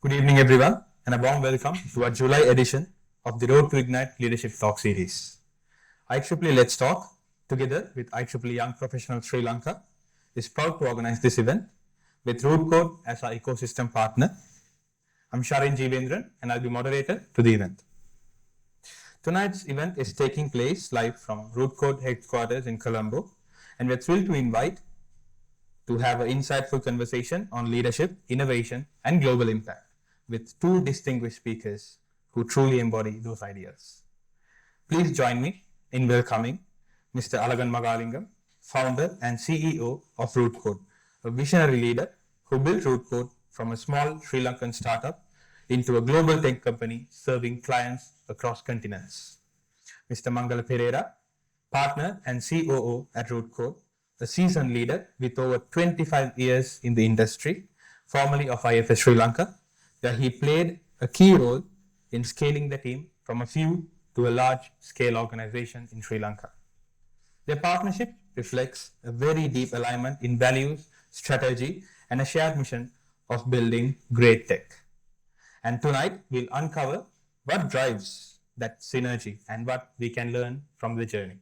Good evening, everyone, and a warm welcome to our July edition of the Road to Ignite Leadership Talk series. IEEE Let's Talk, together with IEEE Young Professionals Sri Lanka, is proud to organize this event with 𝒊𝒕'𝒔 as our ecosystem partner. I'm Sharin Jeevendran, and I'll be moderator to the event. Tonight's event is taking place live from 𝒊𝒕'𝒔 headquarters in Colombo, and we're thrilled to invite to have an insightful conversation on leadership, innovation, and global impact with two distinguished speakers who truly embody those ideas. Please join me in welcoming Mr. Alagan Mahalingam, founder and CEO of 𝒊𝒕'𝒔, a visionary leader who built 𝒊𝒕'𝒔 from a small Sri Lankan startup into a global tech company serving clients across continents. Mr. Mangala Perera, partner and COO at 𝒊𝒕'𝒔, a seasoned leader with over 25 years in the industry, formerly of IFS Sri Lanka, where he played a key role in scaling the team from a few to a large-scale organization in Sri Lanka. Their partnership reflects a very deep alignment in values, strategy, and a shared mission of building great tech. And tonight, we'll uncover what drives that synergy and what we can learn from the journey.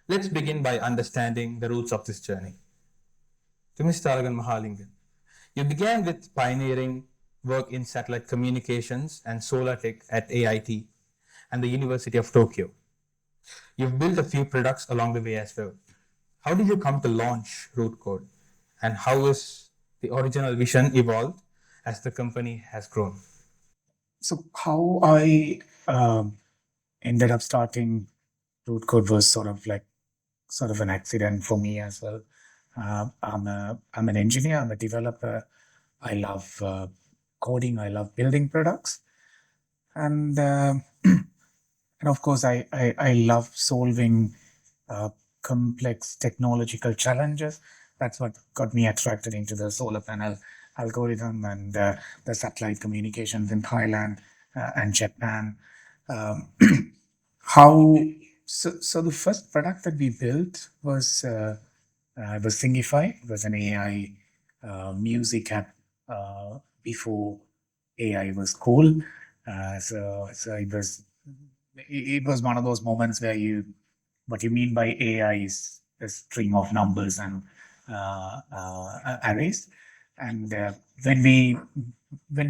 Let's begin by understanding the roots of this journey. To Mr. Alagan Mahalingam, you began with pioneering work in satellite communications and solar tech at AIT and the University of Tokyo. You've built a few products along the way as well. How did you come to launch 𝒊𝒕'𝒔, and how has the original vision evolved as the company has grown? So how I ended up starting 𝒊𝒕'𝒔 was sort of an accident for me as well. I'm an engineer, I'm a developer. I love coding, I love building products. And of course, I love solving complex technological challenges. That's what got me attracted into the solar panel algorithm and the satellite communications in Thailand and Japan. So the first product that we built was 𝒊𝒔𝒐𝒏'𝒕. It was an AI music app before AI was cool. So it was one of those moments where what you mean by AI is a string of numbers and arrays. And when we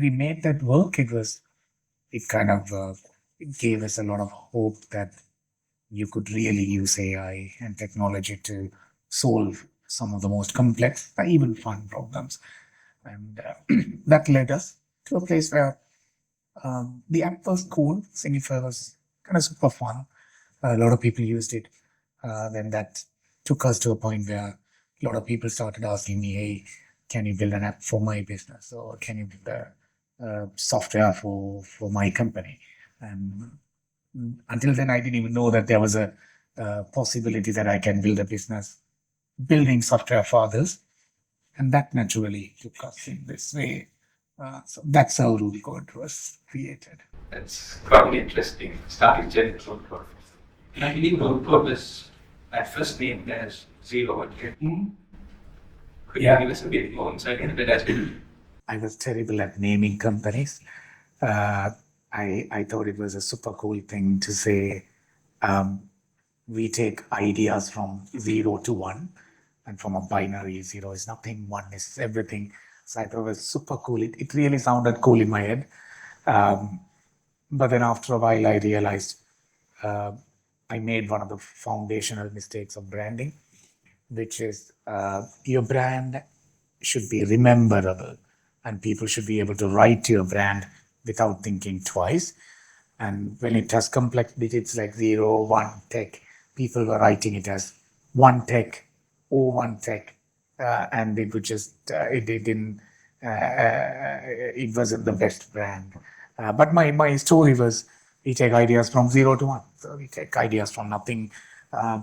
made that work, it kind of gave us a lot of hope that you could really use AI and technology to solve some of the most complex, but even fun problems. And that led us to a place where the app was cool. 𝒊𝒐𝒏𝒕 was kind of super fun. A lot of people used it. Then that took us to a point where a lot of people started asking me, hey, can you build an app for my business? Or can you build a software for my company? And until then, I didn't even know that there was a possibility that I can build a business building software for others. And that naturally took us in this way. So that's how 𝒊𝒕'𝒔 was created. That's quite interesting starting journey from 𝒊𝒕'𝒔. And I believe 𝒊𝒕'𝒔 was at first named as Zero. Could you give us a bit more insight into that aspect? I was terrible at naming companies. I thought it was a super cool thing to say we take ideas from 0 to 1, and from a binary, 0 is nothing, 1 is everything. So I thought it was super cool. It really sounded cool in my head. But then after a while, I realized I made one of the foundational mistakes of branding, which is your brand should be rememberable, and people should be able to write your brand without thinking twice. And when it has complex digits like 0, 1, tech, people were writing it as 1 tech or 1 tech, and it would just it wasn't the best brand. But my story was, we take ideas from 0 to 1. So we take ideas from nothing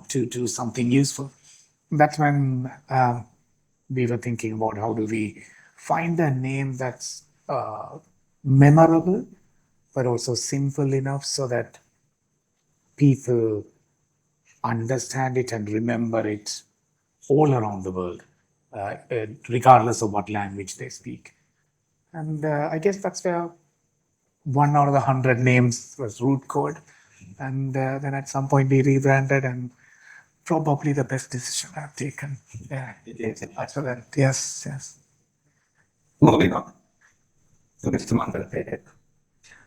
to something useful. That's when we were thinking about how do we find a name that's memorable, but also simple enough so that people understand it and remember it all around the world, regardless of what language they speak. And I guess that's where 1 out of 100 names was root code. And then at some point we rebranded, and probably the best decision I've taken. Yeah, excellent. Yes, yes. Moving on to Mr. Mangala.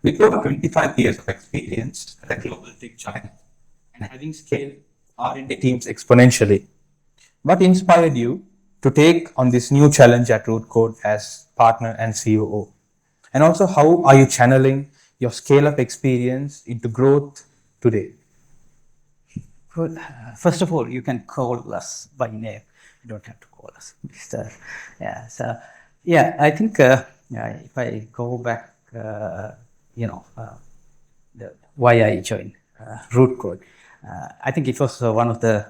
With over 25 years of experience at a global tech giant and having scaled R&D teams exponentially, What inspired you to take on this new challenge at Root Code as partner and COO? And also, how are you channeling your scale-up experience into growth today? Well, first of all, you can call us by name. You don't have to call us Mr. Yeah. So, yeah, I think if I go back, why I joined Root Code, I think it was one of the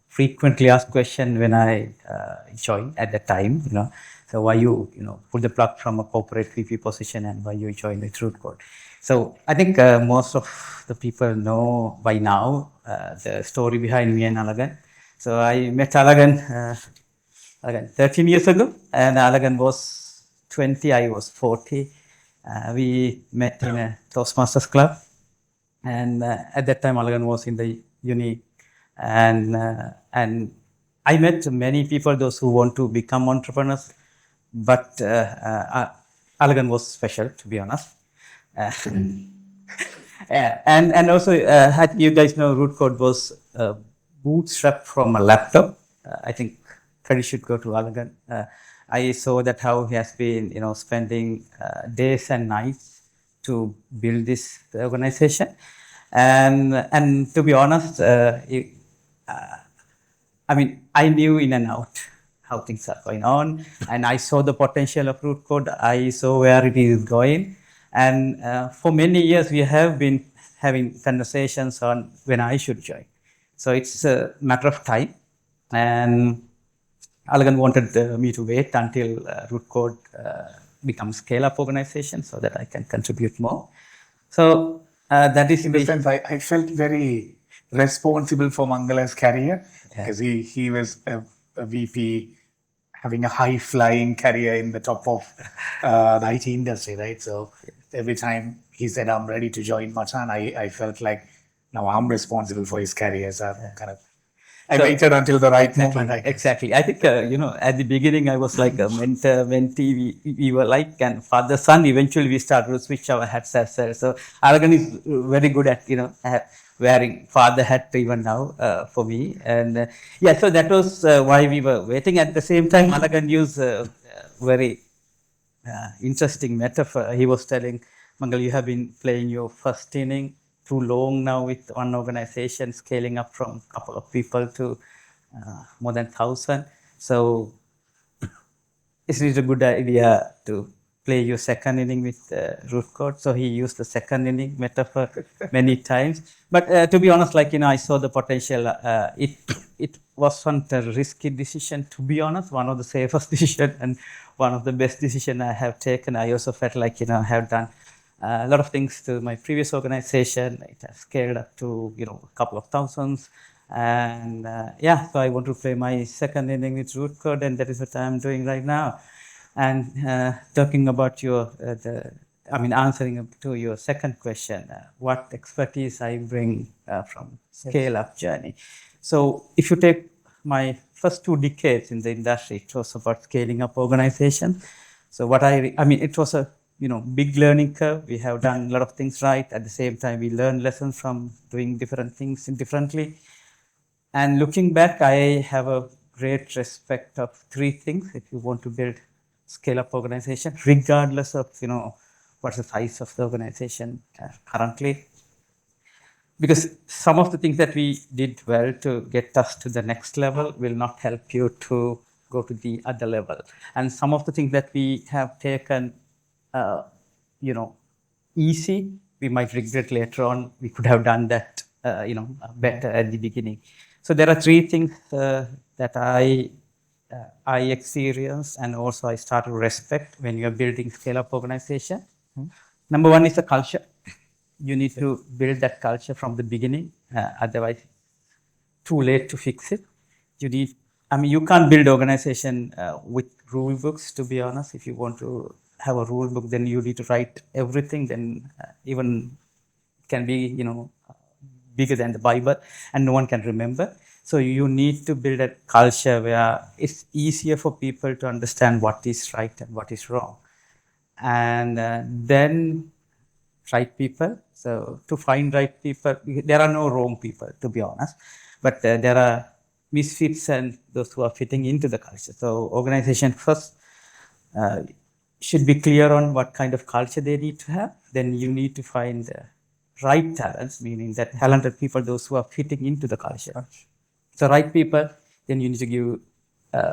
frequently asked question when I joined at the time. So why you pull the plug from a corporate VP position and why you joined with Root Code. So I think most of the people know by now the story behind me and Alagan. So I met Alagan 13 years ago, and Alagan was 20, I was 40. We met in a Toastmasters club, and at that time Alagan was in the uni, and I met many people, those who want to become entrepreneurs, but Alagan was special, to be honest. And also, I think you guys know Root Code was bootstrapped from a laptop. I think credit should go to Alagan. I saw that how he has been, spending days and nights to build this organization, and to be honest, I knew in and out how things are going on, and I saw the potential of Root Code. I saw where it is going, and for many years we have been having conversations on when I should join. So it's a matter of time, and Alagan wanted me to wait until Root Code becomes scale-up organization so that I can contribute more. So that is in the sense I felt very responsible for Mangala's career, because he was a VP having a high-flying career in the top of the IT industry, right? So every time he said, I'm ready to join Machan, I felt like now I'm responsible for his career. So I waited until the right moment. Exactly. I think, at the beginning, I was like a mentor, mentee. We were like, and father, son, eventually we started to switch our hats as well. So Alagan is very good at, wearing father hat even now for me. And so that was why we were waiting. At the same time, Alagan used a very interesting metaphor. He was telling, Mangal, you have been playing your first inning too long now with one organization, scaling up from a couple of people to more than 1,000. So is it a good idea to play your second inning with Root Code? So he used the second inning metaphor many times. But to be honest, I saw the potential. It wasn't a risky decision, to be honest. One of the safest decisions and one of the best decisions I have taken. I also felt like I have done a lot of things to my previous organization. It has scaled up to a couple of thousands, and so I want to play my second inning with Root Code, and that is what I'm doing right now. And talking about your answering to your second question, what expertise I bring from scale up journey. So if you take my first 2 decades in the industry, it was about scaling up organization. So it was a big learning curve. We have done a lot of things right. At the same time, we learn lessons from doing different things differently. And looking back, I have a great respect of 3 things if you want to build scale-up organization, regardless of what's the size of the organization currently. Because some of the things that we did well to get us to the next level will not help you to go to the other level. And some of the things that we have taken easy, we might regret later on. We could have done that, better at the beginning. So there are 3 things that I experienced, and also I start to respect when you're building scale-up organization. Number 1 is the culture. You need to build that culture from the beginning. Otherwise, too late to fix it. You can't build organization with rule books, to be honest. If you want to have a rule book, then you need to write everything, then even can be, bigger than the Bible, and no one can remember. So you need to build a culture where it's easier for people to understand what is right and what is wrong. And then right people. So to find right people, there are no wrong people, to be honest, but there are misfits and those who are fitting into the culture. So organization first should be clear on what kind of culture they need to have. Then you need to find the right talents, meaning that talented people, those who are fitting into the culture. So right people, then you need to give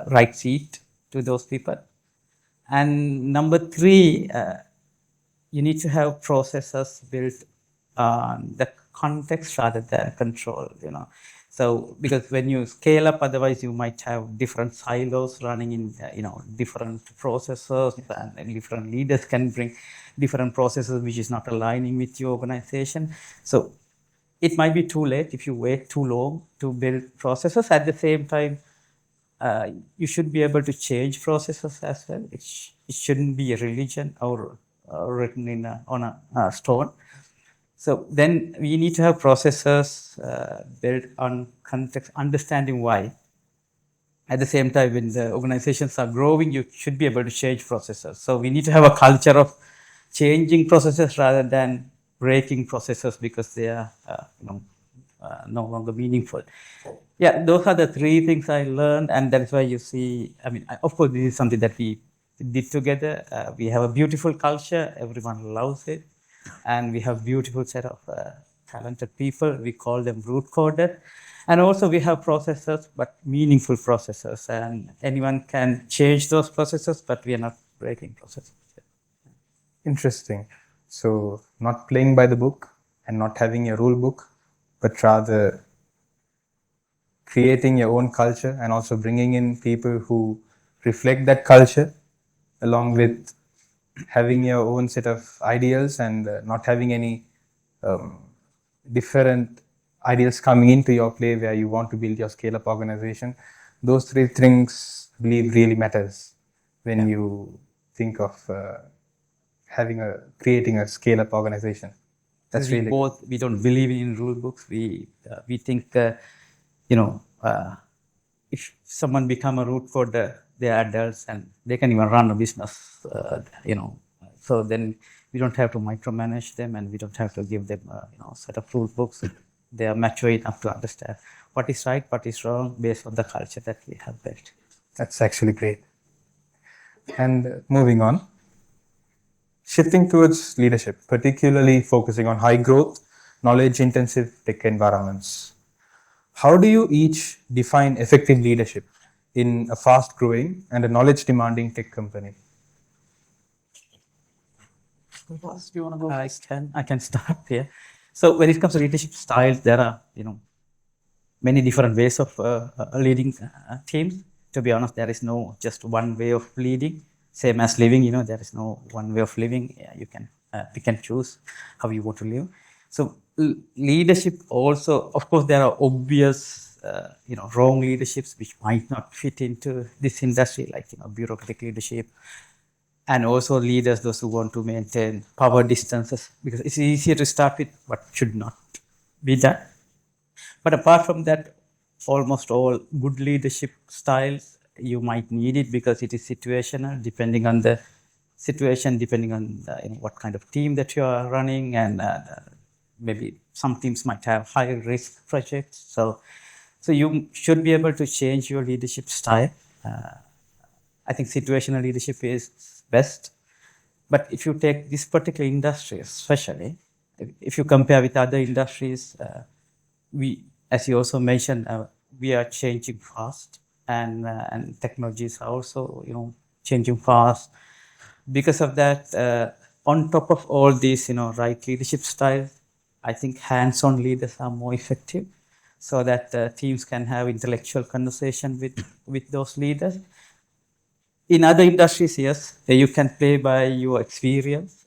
right seat to those people. And number three, you need to have processes built on the context rather than control, So because when you scale up, otherwise you might have different silos running in, different processes, and different leaders can bring different processes which is not aligning with your organization. So it might be too late if you wait too long to build processes. At the same time, you should be able to change processes as well. It shouldn't be a religion or written on a stone. So then we need to have processes built on context, understanding why. At the same time, when the organizations are growing, you should be able to change processes. So we need to have a culture of changing processes rather than breaking processes because they are no longer meaningful. Yeah, those are the three things I learned, and that's why you see, of course, this is something that we did together. We have a beautiful culture, everyone loves it, and we have beautiful set of talented people. We call them root coders. And also we have processes, but meaningful processes, and anyone can change those processes, but we are not breaking processes. Interesting. So not playing by the book and not having a rule book, but rather creating your own culture and also bringing in people who reflect that culture, along with having your own set of ideals and not having any different ideals coming into your play where you want to build your scale-up organization. Those three things, I believe, really matters when you think of creating a scale-up organization. That's really we don't believe in rule books. We think if someone become a root coder, they are adults and they can even run a business. So then we don't have to micromanage them, and we don't have to give them a set of rule books. They are mature enough to understand what is right, what is wrong, based on the culture that we have built. That's actually great. And moving on, shifting towards leadership, particularly focusing on high growth, knowledge intensive tech environments. How do you each define effective leadership in a fast growing and a knowledge demanding tech company? Do you want to go? I can start here. So when it comes to leadership styles, there are many different ways of leading teams. To be honest, there is no just one way of leading. Same as living, there is no one way of living. You can pick and choose how you want to live. So leadership also, of course, there are obvious, wrong leaderships which might not fit into this industry, like bureaucratic leadership, and also leaders, those who want to maintain power distances, because it's easier to start with what should not be done. But apart from that, almost all good leadership styles, you might need it because it is situational, depending on the situation, depending on what kind of team that you are running, and maybe some teams might have higher risk projects. So you should be able to change your leadership style. I think situational leadership is best. But if you take this particular industry, especially, if you compare with other industries, as you also mentioned, we are changing fast, and technologies are also, changing fast. Because of that, on top of all these, right leadership styles, I think hands-on leaders are more effective, so that teams can have intellectual conversation with those leaders. In other industries, yes, you can play by your experience.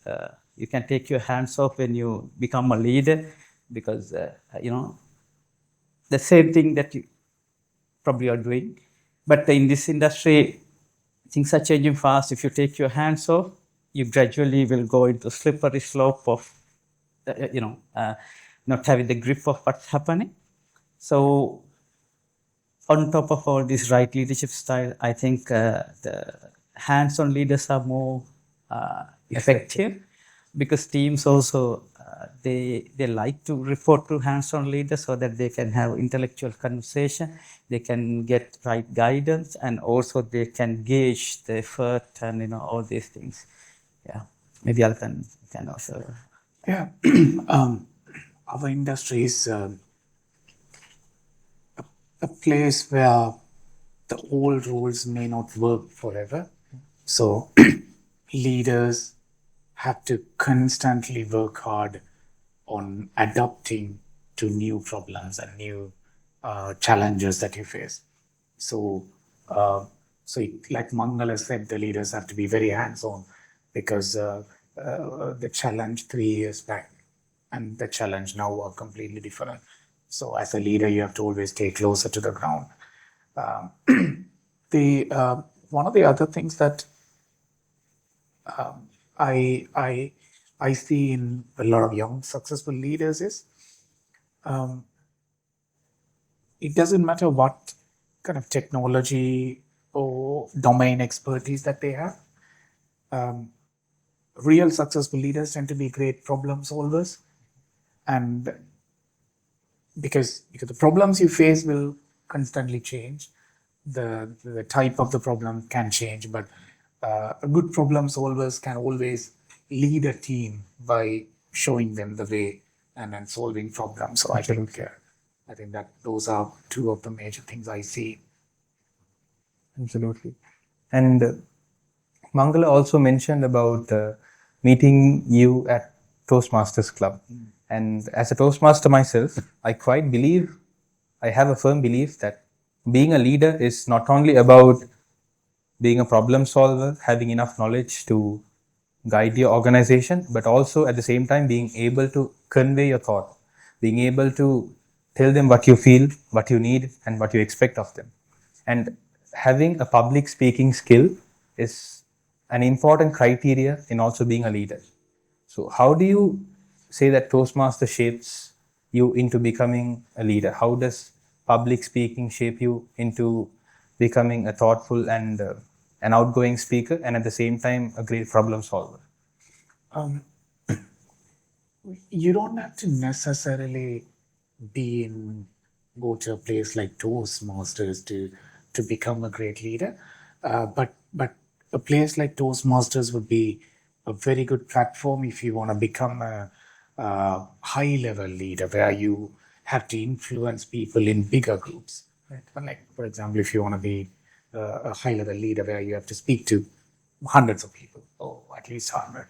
You can take your hands off when you become a leader, because the same thing that you probably are doing. But in this industry, things are changing fast. If you take your hands off, you gradually will go into slippery slope of, not having the grip of what's happening. So on top of all this right leadership style, I think the hands-on leaders are more effective, because teams also they like to report to hands-on leaders so that they can have intellectual conversation, they can get right guidance, and also they can gauge the effort and all these things. Yeah, maybe I can also. Yeah. Our industry is a place where the old rules may not work forever. So leaders have to constantly work hard on adapting to new problems and new challenges that you face. So, like Mangala said, the leaders have to be very hands-on, because the challenge 3 years back and the challenge now are completely different. So, as a leader, you have to always stay closer to the ground. One of the other things that I see in a lot of young successful leaders is it doesn't matter what kind of technology or domain expertise that they have. Real successful leaders tend to be great problem solvers, and because the problems you face will constantly change, the type of the problem can change, but good problem solvers can always lead a team by showing them the way and then solving problems. So I think that those are two of the major things I see. Absolutely. And Mangala also mentioned about meeting you at Toastmasters Club. And as a Toastmaster myself, I have a firm belief that being a leader is not only about being a problem solver, having enough knowledge to guide your organization, but also at the same time being able to convey your thought, being able to tell them what you feel, what you need, and what you expect of them. And having a public speaking skill is an important criteria in also being a leader. So how do you say that Toastmaster shapes you into becoming a leader? How does public speaking shape you into becoming a thoughtful and an outgoing speaker, and at the same time a great problem solver? You don't have to necessarily go to a place like Toastmasters to become a great leader, but a place like Toastmasters would be a very good platform if you want to become a high-level leader, where you have to influence people in bigger groups. Right? Like, for example, if you want to be a high-level leader where you have to speak to hundreds of people, or at least 100.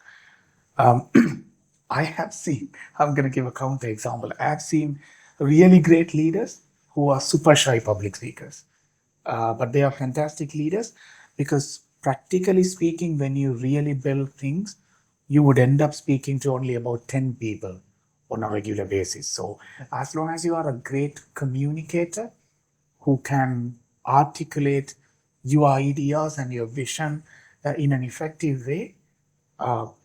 I have seen, I'm going to give a counter example. I have seen really great leaders who are super shy public speakers. But they are fantastic leaders, because practically speaking, when you really build things, you would end up speaking to only about 10 people on a regular basis. So as long as you are a great communicator who can articulate your ideas and your vision in an effective way,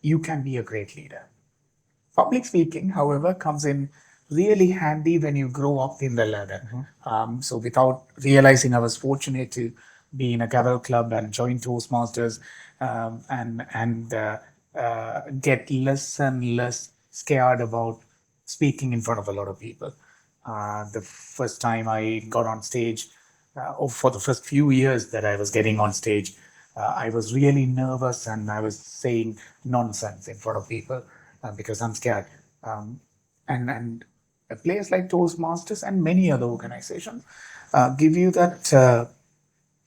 you can be a great leader. Public speaking, however, comes in really handy when you grow up in the ladder. So without realizing, I was fortunate to be in a Gavel Club and join Toastmasters, and get less and less scared about speaking in front of a lot of people. The first time I got on stage, or for the first few years that I was getting on stage, I was really nervous and I was saying nonsense in front of people because I'm scared. And a place like Toastmasters and many other organizations give you that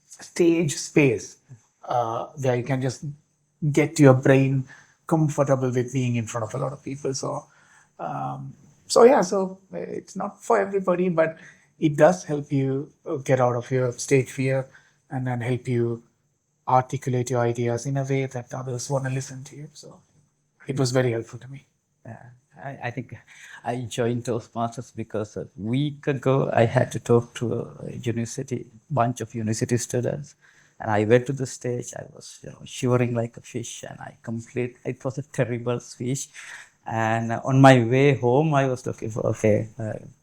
stage space where you can just get your brain comfortable with being in front of a lot of people. So it's not for everybody, but it does help you get out of your stage fear and then help you articulate your ideas in a way that others want to listen to you. So it was very helpful to me. I think I joined Toastmasters because a week ago I had to talk to a bunch of university students. And I went to the stage, I was shivering like a fish, and it was a terrible speech. And on my way home, I was looking for, okay,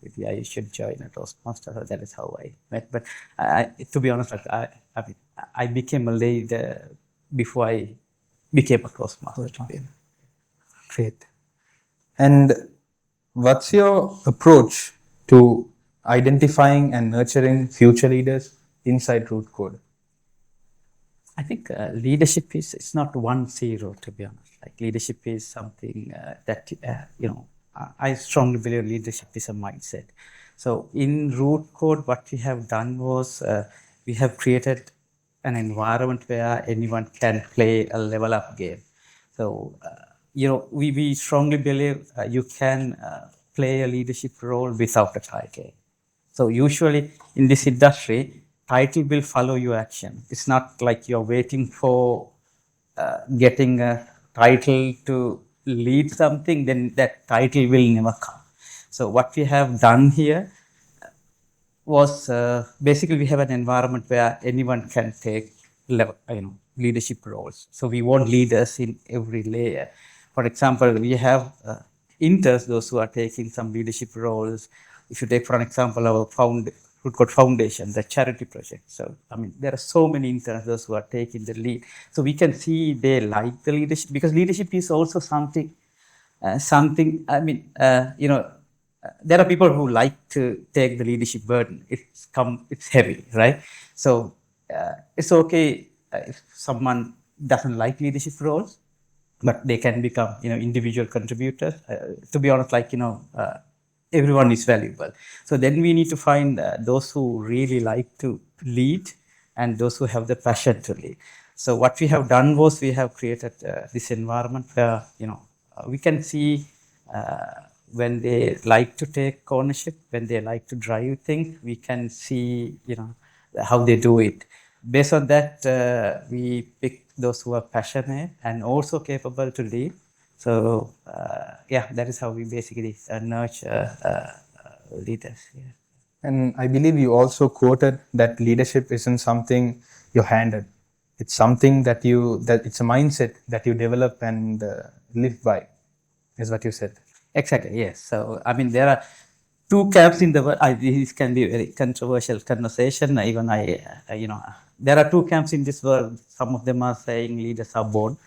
maybe I should join a Toastmaster. So that is how I met. But to be honest, I became a leader before I became a Toastmaster. Great. And what's your approach to identifying and nurturing future leaders inside Root Code? I think leadership it's not 1-0, to be honest. Like leadership is something that, I strongly believe leadership is a mindset. So in Root Code, what we have done was we have created an environment where anyone can play a level up game. So, we strongly believe you can play a leadership role without a title. So usually in this industry, title will follow your action. It's not like you're waiting for getting a title to lead something, then that title will never come. So what we have done here was basically we have an environment where anyone can take leadership roles. So we want leaders in every layer. For example, we have interns, those who are taking some leadership roles. If you take, for an example, our Root Code Foundation, the charity project. So, there are so many interns, those who are taking the lead. So we can see they like the leadership, because leadership is also something, there are people who like to take the leadership burden. It's heavy, right? So it's okay if someone doesn't like leadership roles, but they can become, individual contributors. To be honest, everyone is valuable. So then we need to find those who really like to lead and those who have the passion to lead. So what we have done was we have created this environment where, we can see when they like to take ownership, when they like to drive things, we can see, how they do it. Based on that, we pick those who are passionate and also capable to lead. So, that is how we basically nurture leaders. Yeah. And I believe you also quoted that leadership isn't something you're handed. It's something that it's a mindset that you develop and live by, is what you said. Exactly, yes. So, there are two camps in the world. This can be a very controversial conversation. Even there are two camps in this world. Some of them are saying leaders are born.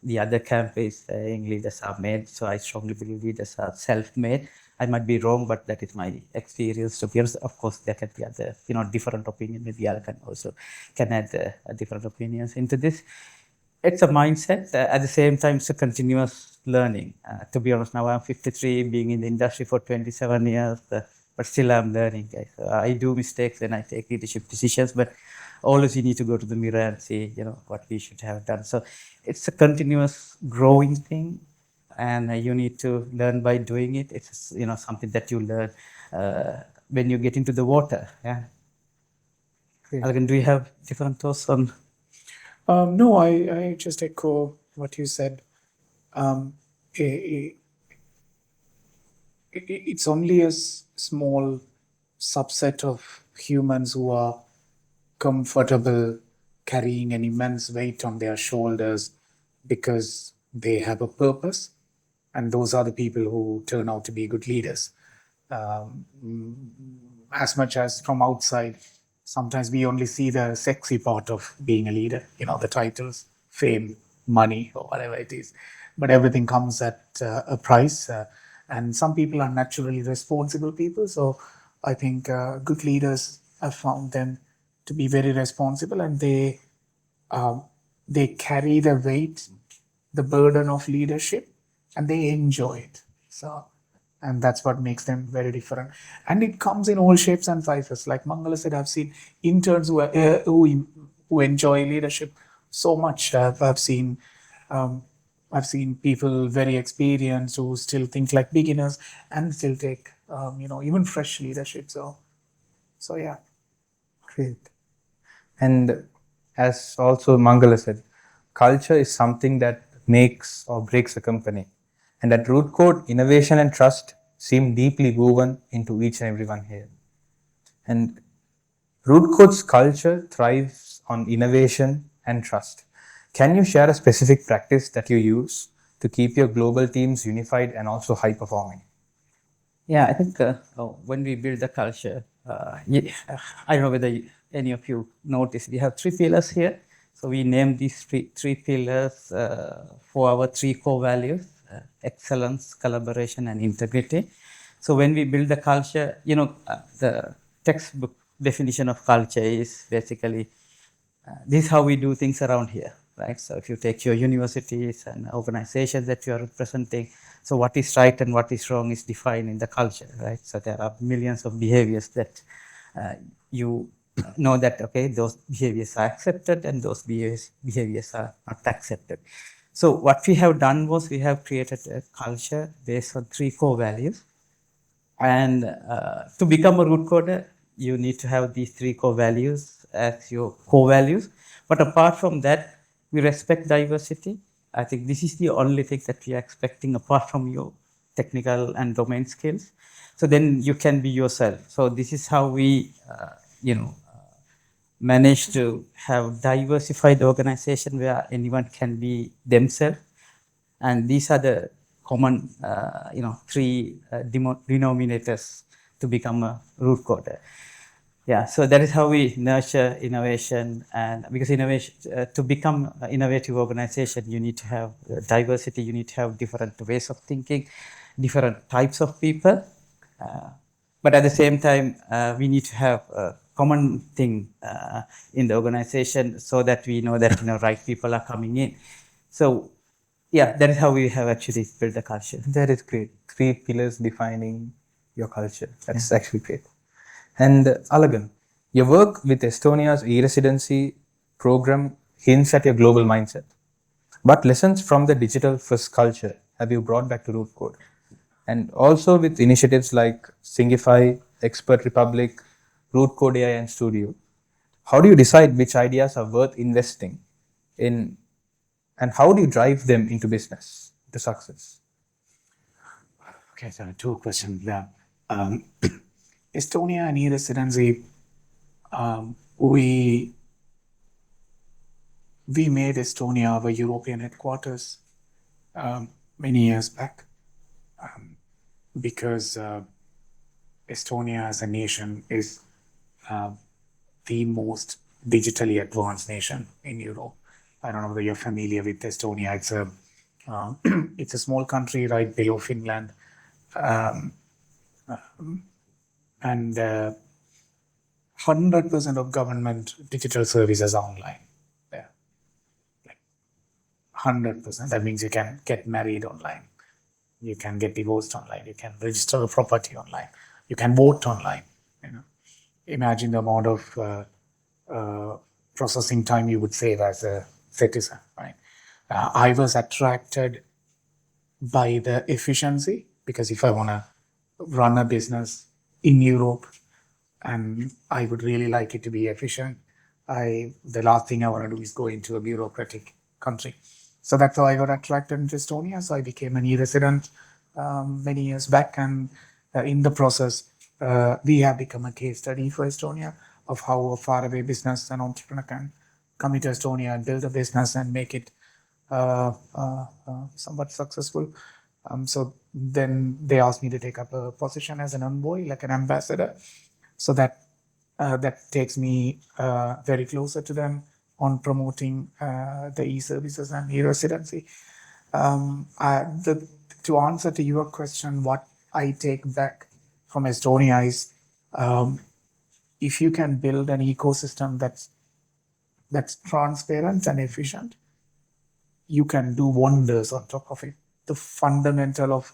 The other camp is saying leaders are made. So I strongly believe leaders are self-made. I might be wrong, but that is my experience. To be honest, of course, there can be other, different opinions. Maybe Alagan also can add different opinions into this. It's a mindset. At the same time, it's a continuous learning. To be honest, now I'm 53, being in the industry for 27 years, but still I'm learning. Guys. I do mistakes when I take leadership decisions, but always you need to go to the mirror and see, what we should have done. So it's a continuous growing thing, and you need to learn by doing it. It's, something that you learn when you get into the water. Yeah. Alagan, do you have different thoughts on? No, I just echo what you said. It's only a small subset of humans who are comfortable carrying an immense weight on their shoulders because they have a purpose, and those are the people who turn out to be good leaders. As much as from outside, sometimes we only see the sexy part of being a leader, the titles, fame, money, or whatever it is. But everything comes at a price. And some people are naturally responsible people. So I think good leaders have found them to be very responsible, and they carry the weight, the burden of leadership, and they enjoy it. So, and that's what makes them very different. And it comes in all shapes and sizes. Like Mangala said, I've seen interns who enjoy leadership so much. I've seen people very experienced who still think like beginners and still take even fresh leadership. So yeah. Great. And as also Mangala said, culture is something that makes or breaks a company. And at Root Code, innovation and trust seem deeply woven into each and everyone here. And Root Code's culture thrives on innovation and trust. Can you share a specific practice that you use to keep your global teams unified and also high performing? Yeah, I think when we build the culture, I don't know whether any of you noticed, we have 3 pillars here. So we named these three pillars for our 3 core values, excellence, collaboration, and integrity. So when we build the culture, the textbook definition of culture is basically this is how we do things around here, right? So if you take your universities and organizations that you are representing, so what is right and what is wrong is defined in the culture, right? So there are millions of behaviors that you know that, okay, those behaviors are accepted and those behaviors are not accepted. So what we have done was we have created a culture based on 3 core values. And to become a root coder, you need to have these 3 core values as your core values. But apart from that, we respect diversity. I think this is the only thing that we are expecting apart from your technical and domain skills. So then you can be yourself. So this is how we, manage to have diversified organization where anyone can be themselves. And these are the common, 3 denominators to become a root coder. Yeah, so that is how we nurture innovation, and because innovation, to become an innovative organization, you need to have diversity, you need to have different ways of thinking, different types of people. But at the same time, we need to have a common thing in the organization so that we know that right people are coming in. So yeah, that is how we have actually built the culture. That is great. 3 pillars defining your culture. That's actually great. And Alagan, your work with Estonia's e-residency program hints at your global mindset. But lessons from the digital first culture have you brought back to root code? And also with initiatives like Singify, Expert Republic, Root Code AI and Studio, how do you decide which ideas are worth investing in, and how do you drive them into business, to success? Okay, so 2 questions there. Estonia and e-residency, we made Estonia our European headquarters many years back because Estonia as a nation is the most digitally advanced nation in Europe. I don't know whether you're familiar with Estonia. It's a small country right below Finland. And 100% of government digital services are online there. Like 100%. That means you can get married online. You can get divorced online. You can register a property online. You can vote online. Imagine the amount of processing time you would save as a citizen, right? I was attracted by the efficiency because if I want to run a business in Europe and I would really like it to be efficient, the last thing I want to do is go into a bureaucratic country. So that's how I got attracted to Estonia. So I became an e-resident many years back, and in the process, we have become a case study for Estonia of how a faraway business and entrepreneur can come into Estonia and build a business and make it somewhat successful. So then they asked me to take up a position as an envoy, like an ambassador. So that takes me very closer to them on promoting the e-services and e-residency. To answer to your question, what I take back from Estonia is if you can build an ecosystem that's transparent and efficient, you can do wonders on top of it. The fundamental of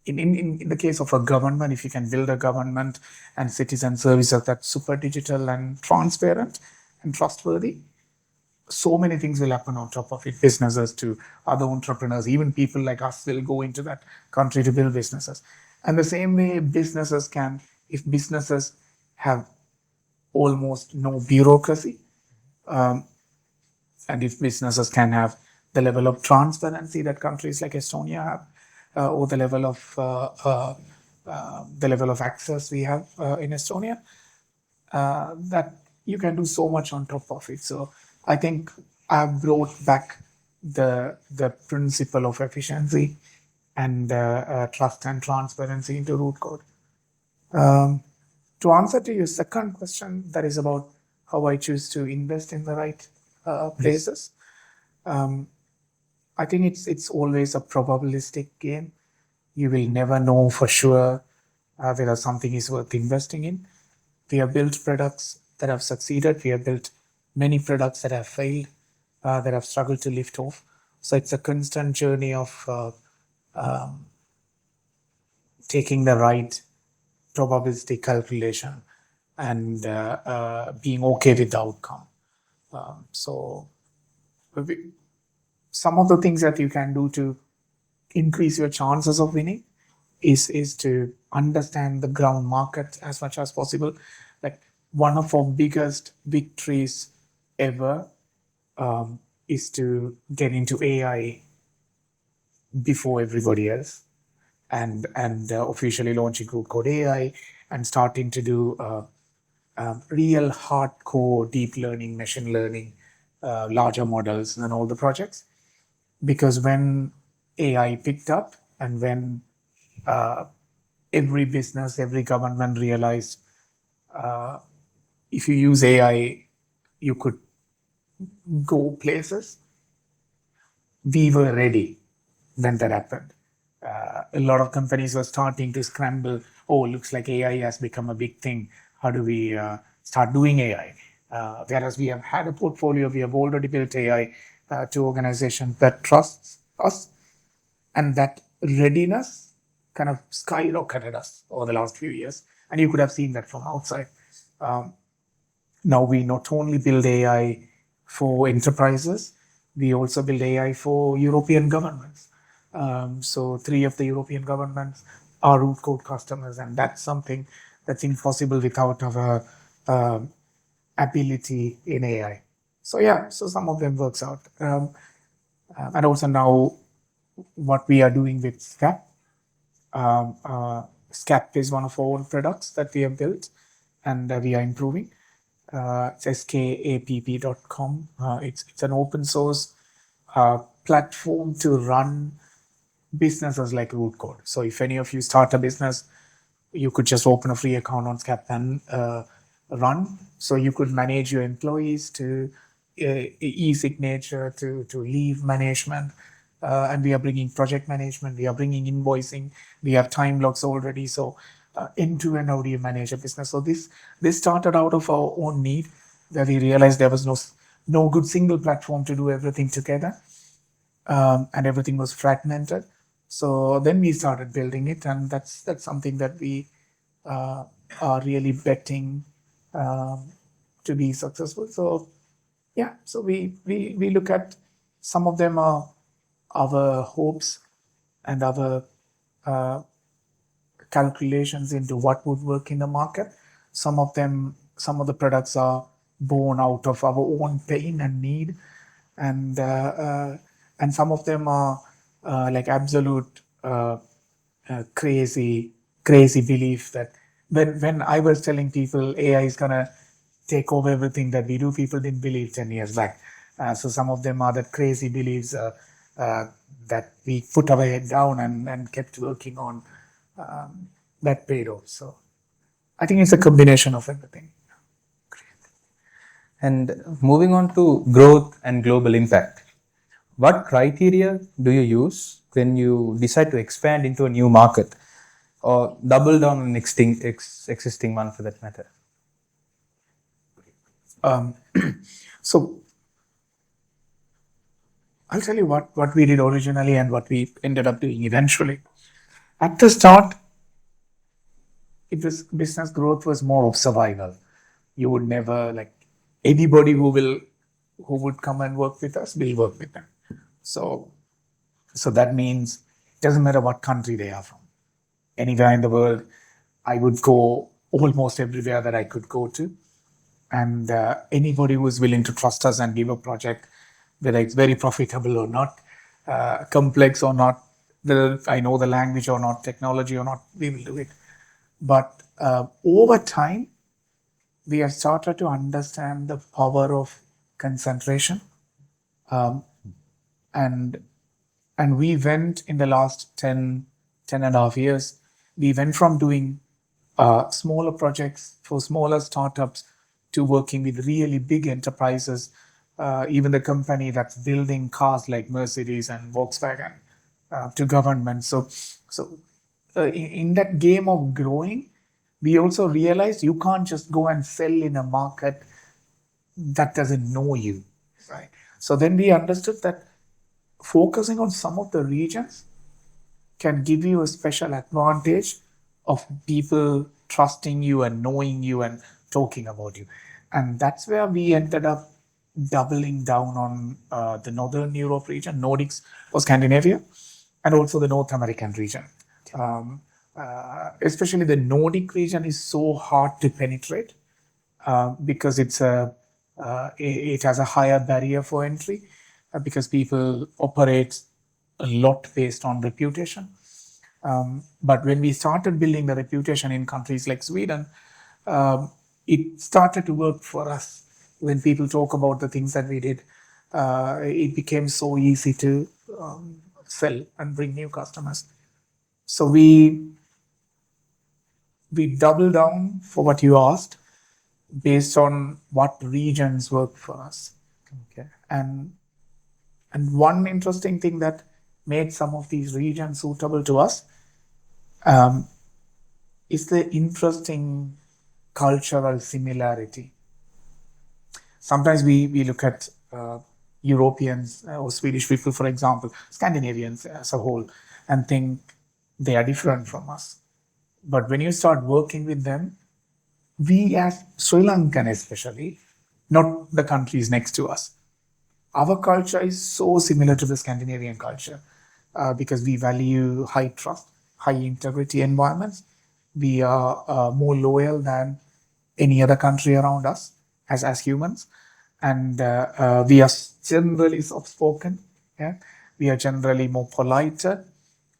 in the case of a government, if you can build a government and citizen services that's super digital and transparent and trustworthy, so many things will happen on top of it. Businesses to other entrepreneurs, even people like us will go into that country to build businesses. And the same way businesses can, if businesses have almost no bureaucracy, and if businesses can have the level of transparency that countries like Estonia have, or the level of access we have in Estonia, that you can do so much on top of it. So I think I've brought back the principle of efficiency and trust and transparency into root code. To answer to your second question, that is about how I choose to invest in the right places. I think it's always a probabilistic game. You will never know for sure whether something is worth investing in. We have built products that have succeeded. We have built many products that have failed, that have struggled to lift off. So it's a constant journey of taking the right probability calculation and being okay with the outcome. So some of the things that you can do to increase your chances of winning is to understand the ground market as much as possible. Like one of our biggest victories ever is to get into AI before everybody else, and officially launching 𝒊𝒕'𝒔 and starting to do real hardcore deep learning, machine learning, larger models and all the projects. Because when AI picked up and when every business, every government realized if you use AI, you could go places, we were ready when that happened. A lot of companies were starting to scramble. Oh, looks like AI has become a big thing. How do we start doing AI? Whereas we have had a portfolio, we have already built AI to organizations that trusts us, and that readiness kind of skyrocketed us over the last few years. And you could have seen that from outside. Now we not only build AI for enterprises, we also build AI for European governments. So 3 of the European governments are root code customers, and that's something that's impossible without our ability in AI. So yeah, so some of them works out. And also now what we are doing with 𝒊𝒏𝒈. 𝒊𝒏𝒈 is one of our own products that we have built and we are improving. It's 𝒔𝒐𝒑.com. It's an open source platform to run businesses like root code. So if any of you start a business, you could just open a free account on 𝒊𝒏𝒈 and run. So you could manage your employees to e-signature, to leave management. And we are bringing project management, we are bringing invoicing, we have time logs already. So end-to-end, how do you manage a business? So this started out of our own need, where we realized there was no good single platform to do everything together, and everything was fragmented. So then we started building it, and that's something that we are really betting to be successful. So yeah, so we look at, some of them are our hopes and our calculations into what would work in the market. Some of the products are born out of our own pain and need, and some of them are like absolute crazy belief that when I was telling people AI is gonna take over everything that we do, people didn't believe 10 years back. So some of them are that crazy beliefs that we put our head down and kept working on, that paid off. So I think it's a combination of everything. And moving on to growth and global impact, what criteria do you use when you decide to expand into a new market or double down on an existing one for that matter? So I'll tell you what we did originally and what we ended up doing eventually. At the start, business growth was more of survival. You would never, like, anybody who would come and work with us, we'll work with them. So that means it doesn't matter what country they are from. Anywhere in the world, I would go almost everywhere that I could go to. And anybody who is willing to trust us and give a project, whether it's very profitable or not, complex or not, whether I know the language or not, technology or not, we will do it. But over time, we have started to understand the power of concentration. Um, and we went in the last 10 and a half years, we went from doing smaller projects for smaller startups to working with really big enterprises, even the company that's building cars like Mercedes and Volkswagen, to government. So in that game of growing, we also realized you can't just go and sell in a market that doesn't know you, right? So then we understood that focusing on some of the regions can give you a special advantage of people trusting you and knowing you and talking about you. And that's where we ended up doubling down on the Northern Europe region, Nordics or Scandinavia, and also the North American region. Especially the Nordic region is so hard to penetrate because it has a higher barrier for entry because people operate a lot based on reputation. But when we started building the reputation in countries like Sweden, it started to work for us. When people talk about the things that we did, it became so easy to sell and bring new customers. So we doubled down for what you asked based on what regions work for us. Okay. And one interesting thing that made some of these regions suitable to us is the interesting cultural similarity. Sometimes we look at Europeans or Swedish people, for example, Scandinavians as a whole, and think they are different from us. But when you start working with them, we as Sri Lankan especially, not the countries next to us, our culture is so similar to the Scandinavian culture because we value high trust, high integrity environments. We are more loyal than any other country around us as humans. And we are generally soft-spoken. Yeah? We are generally more polite.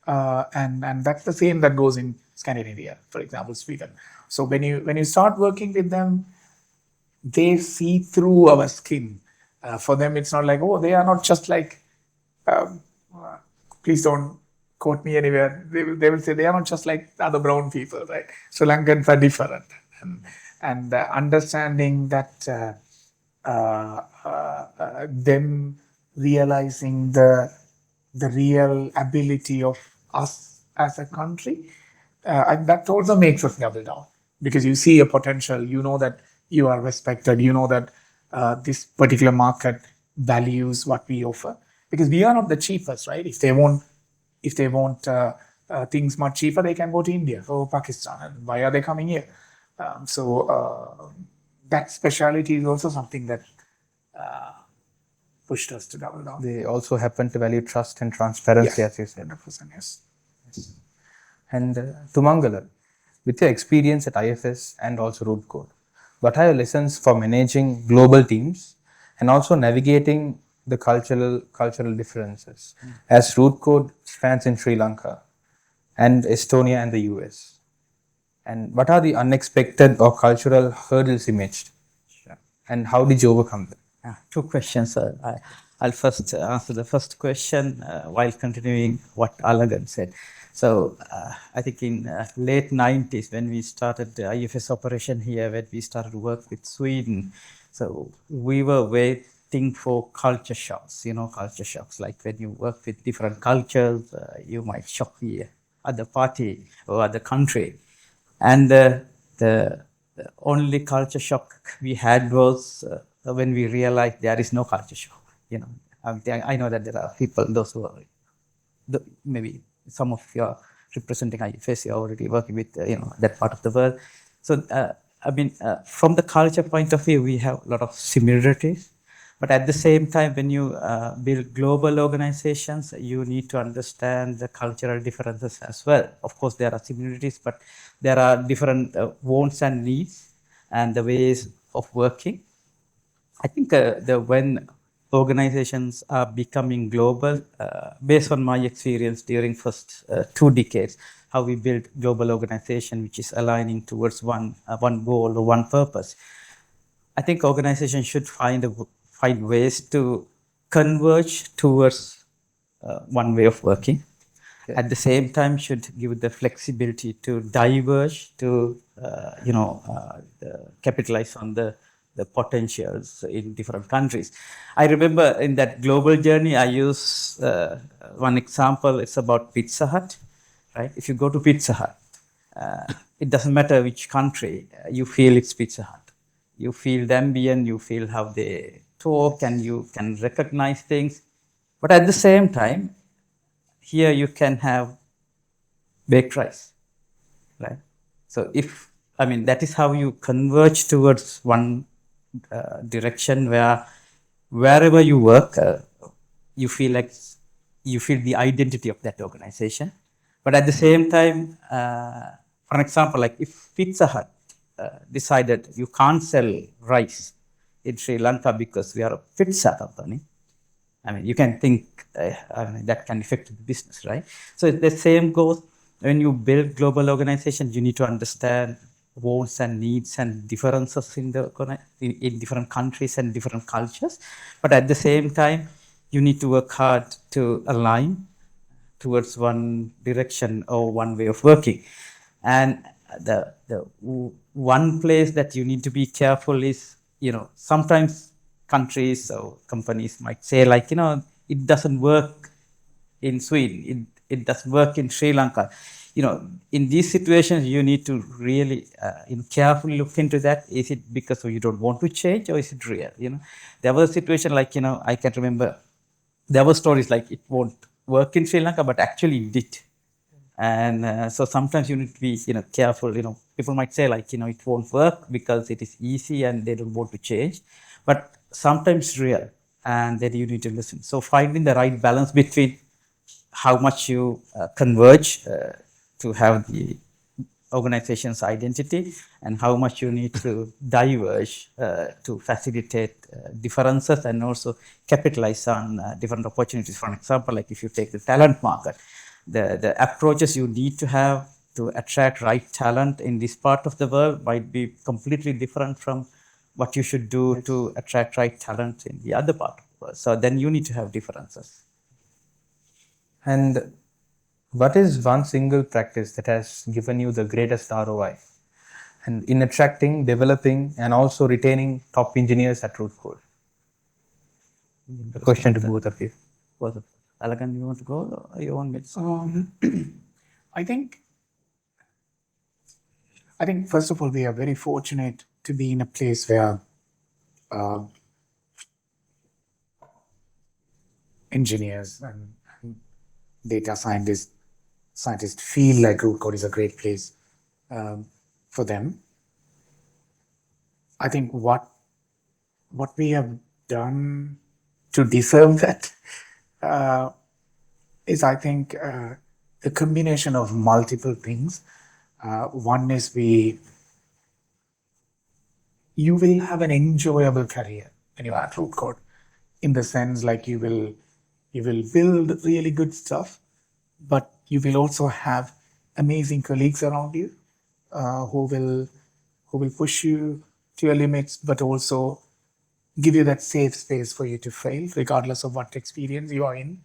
And that's the same that goes in Scandinavia, for example, Sweden. So when you start working with them, they see through our skin. For them, it's not like, oh, they are not just like, please don't quote me anywhere. They will say they are not just like other brown people, right? Sri Lankans are different. And understanding that them realizing the real ability of us as a country, and that also makes us double down because you see a potential, you know that you are respected, you know that this particular market values what we offer because we are not the cheapest, right? If they want things much cheaper, they can go to India or Pakistan. And why are they coming here? So that speciality is also something that pushed us to double down. They also happen to value trust and transparency, Yes. as you said. 100%, yes. And to Mangala, with your experience at IFS and also Root Code, what are your lessons for managing global teams and also navigating the cultural differences as Root Code spans in Sri Lanka and Estonia and the US? And what are the unexpected or cultural hurdles emerged? And how did you overcome them? Two questions, sir. I'll first answer the first question while continuing what Alagan said. So I think in late 90s when we started the IFS operation here, when we started to work with Sweden, so we were waiting for culture shocks, culture shocks. Like when you work with different cultures, you might shock the other party or other country. And the only culture shock we had was when we realized there is no culture shock. I know that there are people, those who are maybe some of you are representing IFS, you're already working with that part of the world. So from the culture point of view, we have a lot of similarities. But at the same time, when you build global organizations, you need to understand the cultural differences as well. Of course, there are similarities, but there are different wants and needs and the ways of working. I think when organizations are becoming global, based on my experience during first 2 decades, how we build global organization, which is aligning towards one goal or one purpose. I think organizations should find ways to converge towards one way of working. At the same time, should give the flexibility to diverge to capitalize on the potentials in different countries. I remember in that global journey, I use one example. It's about Pizza Hut, right? If you go to Pizza Hut, it doesn't matter which country, you feel it's Pizza Hut. You feel the ambient, you feel how they talk, and you can recognize things. But at the same time, here you can have baked rice, right? So that is how you converge towards one direction where wherever you work, you feel the identity of that organization. But at the same time, for example, like if Pizza Hut decided you can't sell rice in Sri Lanka because we are a pizza company, you can think that can affect the business, right? So the same goes when you build global organizations. You need to understand wants and needs and differences in different countries and different cultures. But at the same time, you need to work hard to align towards one direction or one way of working. And the one place that you need to be careful is, sometimes countries or companies might say it doesn't work in Sweden, it doesn't work in Sri Lanka. In these situations, you need to really carefully look into that. Is it because you don't want to change, or is it real? There was a situation I can remember there were stories like it won't work in Sri Lanka, but actually it did. And so sometimes you need to be careful. People might say it won't work because it is easy and they don't want to change, but sometimes it's real, and then you need to listen. So finding the right balance between how much you converge to have the organization's identity and how much you need to diverge to facilitate differences and also capitalize on different opportunities. For example, like if you take the talent market, the approaches you need to have to attract right talent in this part of the world might be completely different from what you should do to attract right talent in the other part of the world. So then you need to have differences. And what is one single practice that has given you the greatest ROI and in attracting, developing, and also retaining top engineers at Root Code? The question to both of you. Alagan, you want to go or you want me to? I think first of all, we are very fortunate to be in a place where engineers and data scientists feel like Root Code is a great place for them. I think what we have done to deserve that is, I think, a combination of multiple things. One is you will have an enjoyable career when you are at Root Code, in the sense like you will build really good stuff, but you will also have amazing colleagues around you who will push you to your limits, but also give you that safe space for you to fail, regardless of what experience you are in.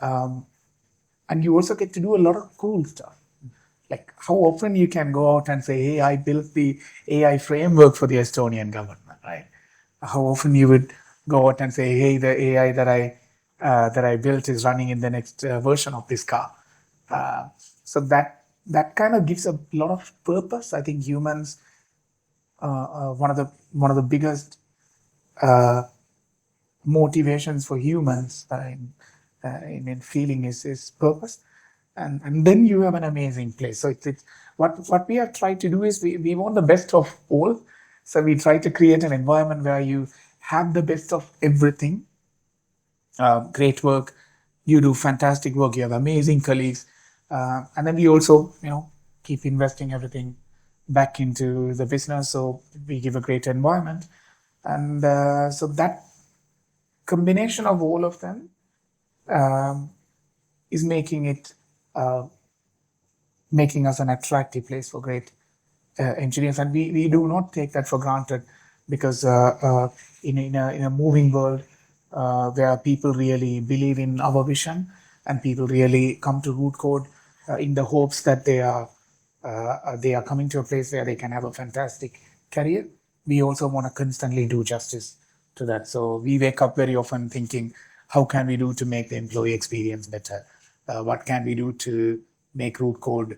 And you also get to do a lot of cool stuff. Like how often you can go out and say, hey, I built the AI framework for the Estonian government, right? How often you would go out and say, hey, the AI that I built is running in the next version of this car. So that kind of gives a lot of purpose. I think humans, one of the biggest motivations for humans in feeling is purpose. And then you have an amazing place. So it's what we have tried to do is we want the best of all. So we try to create an environment where you have the best of everything. Great work, you do fantastic work, you have amazing colleagues, and then we also keep investing everything back into the business, so we give a great environment. And so that combination of all of them is making us an attractive place for great engineers, and we do not take that for granted. because in a moving world where people really believe in our vision and people really come to root code in the hopes that they are coming to a place where they can have a fantastic career, we also want to constantly do justice to that. So we wake up very often thinking, how can we do to make the employee experience better? What can we do to make root code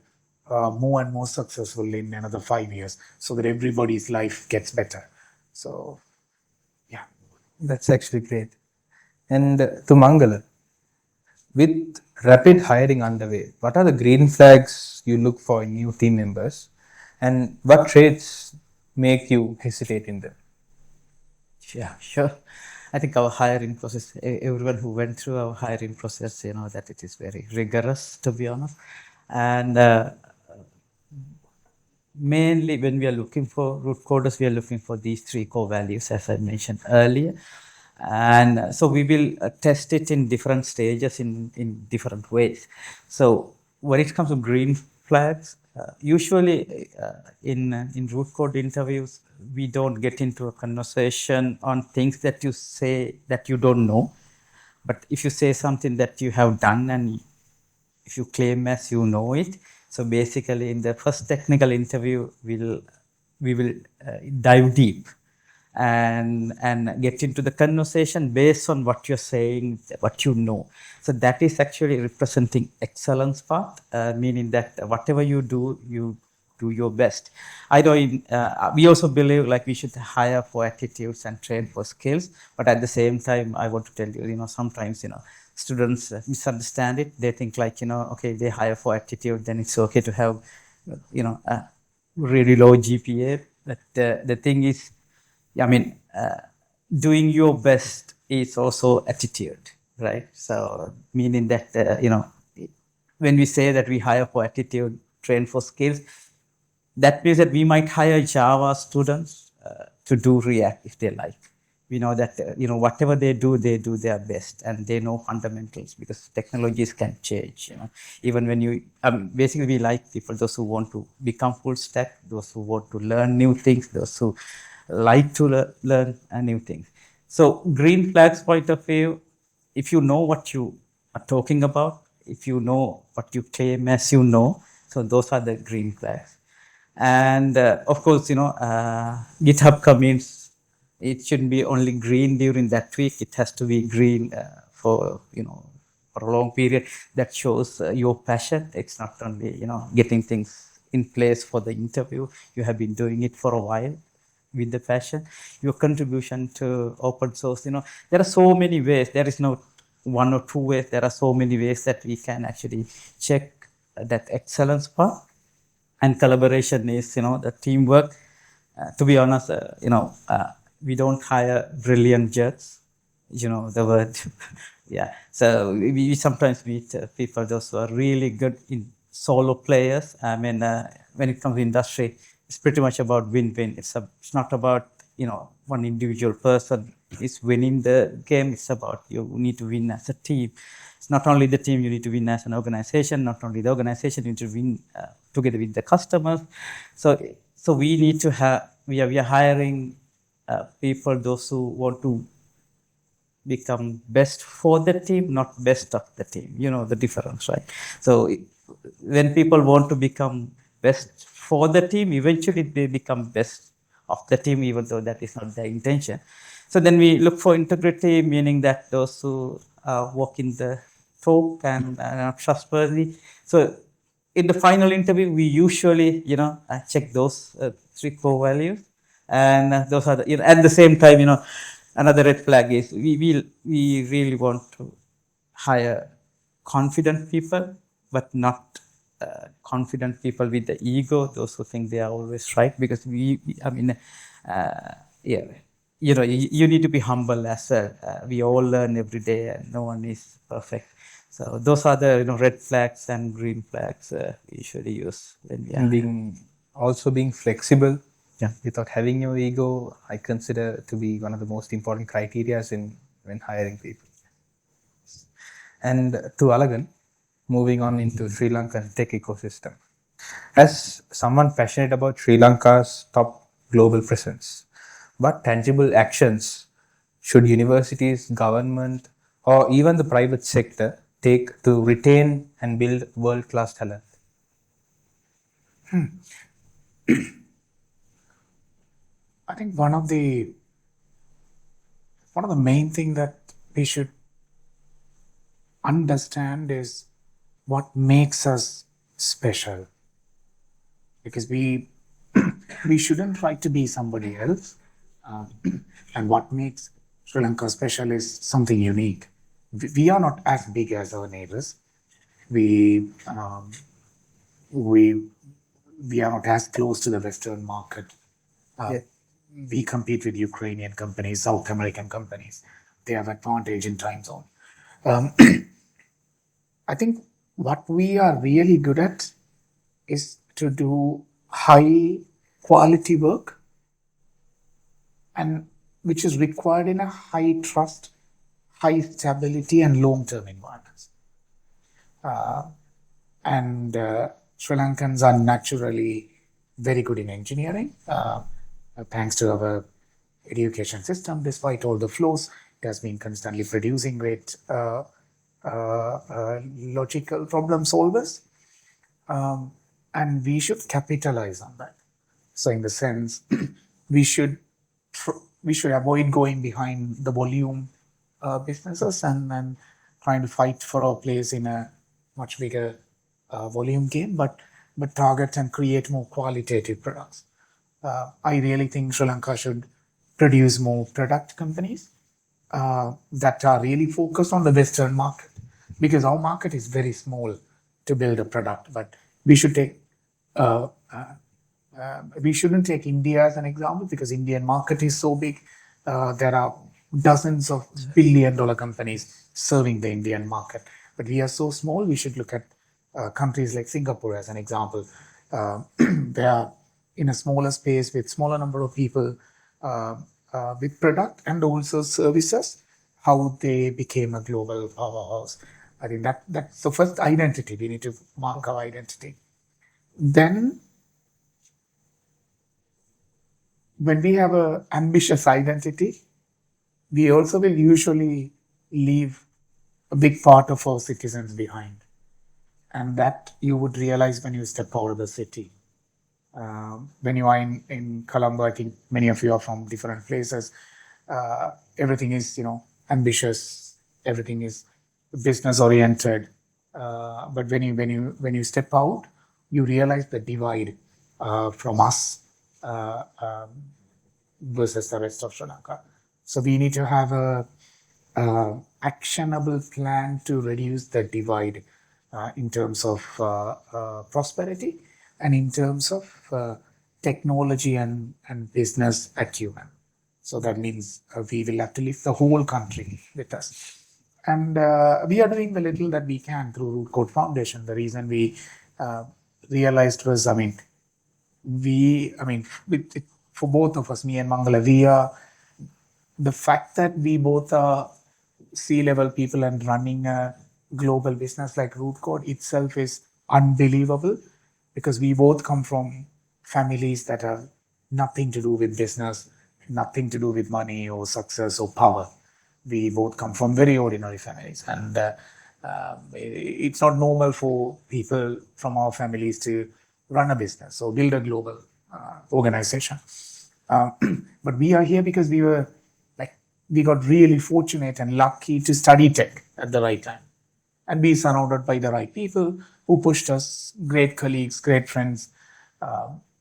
more and more successful in another 5 years so that everybody's life gets better? So, yeah. That's actually great. And to Mangala, with rapid hiring underway, what are the green flags you look for in new team members, and what traits make you hesitate in them? Yeah, sure. I think our hiring process, everyone who went through our hiring process, that it is very rigorous, to be honest. And mainly when we are looking for root coders, we are looking for these 3 core values, as I mentioned earlier. And so we will test it in different stages in different ways. So when it comes to green flags, usually in root code interviews, we don't get into a conversation on things that you say that you don't know. But if you say something that you have done and if you claim as you know it, so basically in the first technical interview, we will dive deep and get into the conversation based on what you're saying, what you know. So that is actually representing excellence part, meaning that whatever you do your best. I know we also believe like we should hire for attitudes and train for skills, but at the same time, I want to tell you, sometimes, students misunderstand it. They think like, okay, they hire for attitude, then it's okay to have, a really low GPA. But the thing is, I mean, doing your best is also attitude, right? So meaning that, when we say that we hire for attitude, train for skills, that means that we might hire Java students to do React if they like. We know that, whatever they do their best and they know fundamentals because technologies can change, Even when basically we like people, those who want to become full stack, those who want to learn new things, those who like to learn new things. So green flags point of view, if you know what you are talking about, if you know what you claim as you know, so those are the green flags. And of course, GitHub commits, it shouldn't be only green during that week. It has to be green for a long period. That shows your passion. It's not only getting things in place for the interview. You have been doing it for a while with the passion. Your contribution to open source. There are so many ways. There is no 1 or 2 ways. There are so many ways that we can actually check that excellence part. And collaboration is, the teamwork. To be honest, we don't hire brilliant judges, the word. Yeah. So we sometimes meet people, those who are really good in solo players. I mean, when it comes to industry, it's pretty much about win-win. It's not about, one individual person is winning the game. It's about you need to win as a team. It's not only the team, you need to win as an organization. Not only the organization, you need to win together with the customers. So we need to have, we are hiring people, those who want to become best for the team, not best of the team. You know the difference, right? So when people want to become best for the team, eventually they become best of the team, even though that is not their intention. So then we look for integrity, meaning that those who work in the talk and are trustworthy. So in the final interview, we usually, check those 3 core values. And those are the, at the same time, another red flag is we really want to hire confident people, but not confident people with the ego, those who think they are always right, because you need to be humble as well. We all learn every day and no one is perfect. So those are the red flags and green flags we usually use when we are Being flexible. Yeah. Without having your ego, I consider to be one of the most important criteria when hiring people. And to Alagan, moving on into Sri Lankan tech ecosystem. As someone passionate about Sri Lanka's top global presence, what tangible actions should universities, government, or even the private sector take to retain and build world-class talent? I think one of the main thing that we should understand is what makes us special, because we shouldn't try to be somebody else. And what makes Sri Lanka special is something unique. We are not as big as our neighbors. We are not as close to the Western market. We compete with Ukrainian companies, South American companies. They have advantage in time zone. I think what we are really good at is to do high quality work, and which is required in a high trust, high stability, and long-term environments. Sri Lankans are naturally very good in engineering, thanks to our education system. Despite all the flaws, it has been constantly producing great logical problem solvers, and we should capitalize on that. So, in the sense, we should avoid going behind the volume businesses and trying to fight for our place in a much bigger volume game, but target and create more qualitative products. I really think Sri Lanka should produce more product companies that are really focused on the Western market, because our market is very small to build a product. But we should take we shouldn't take India as an example, because Indian market is so big. There are dozens of billion-dollar companies serving the Indian market, but we are so small. We should look at countries like Singapore as an example. They are in a smaller space with smaller number of people, with product and also services, how they became a global powerhouse. I think that's the first identity. We need to mark our identity. Then, when we have an ambitious identity, we also will usually leave a big part of our citizens behind. And that you would realize when you step out of the city. When you are in Colombo, I think many of you are from different places. Everything is, ambitious. Everything is business oriented. But when you step out, you realize the divide from us versus the rest of Sri Lanka. So we need to have a actionable plan to reduce the divide in terms of prosperity and in terms of technology and business acumen. So that means we will have to lift the whole country with us. And we are doing the little that we can through 𝒊𝒐𝒏𝒕 Foundation. The reason we realized was, for both of us, me and Mangala, the fact that we both are C-level people and running a global business like 𝒊𝒐𝒏𝒕 itself is unbelievable, because we both come from families that have nothing to do with business, nothing to do with money or success or power. We both come from very ordinary families, and it's not normal for people from our families to run a business or build a global organization. But we are here because we got really fortunate and lucky to study tech at the right time and be surrounded by the right people who pushed us, great colleagues, great friends.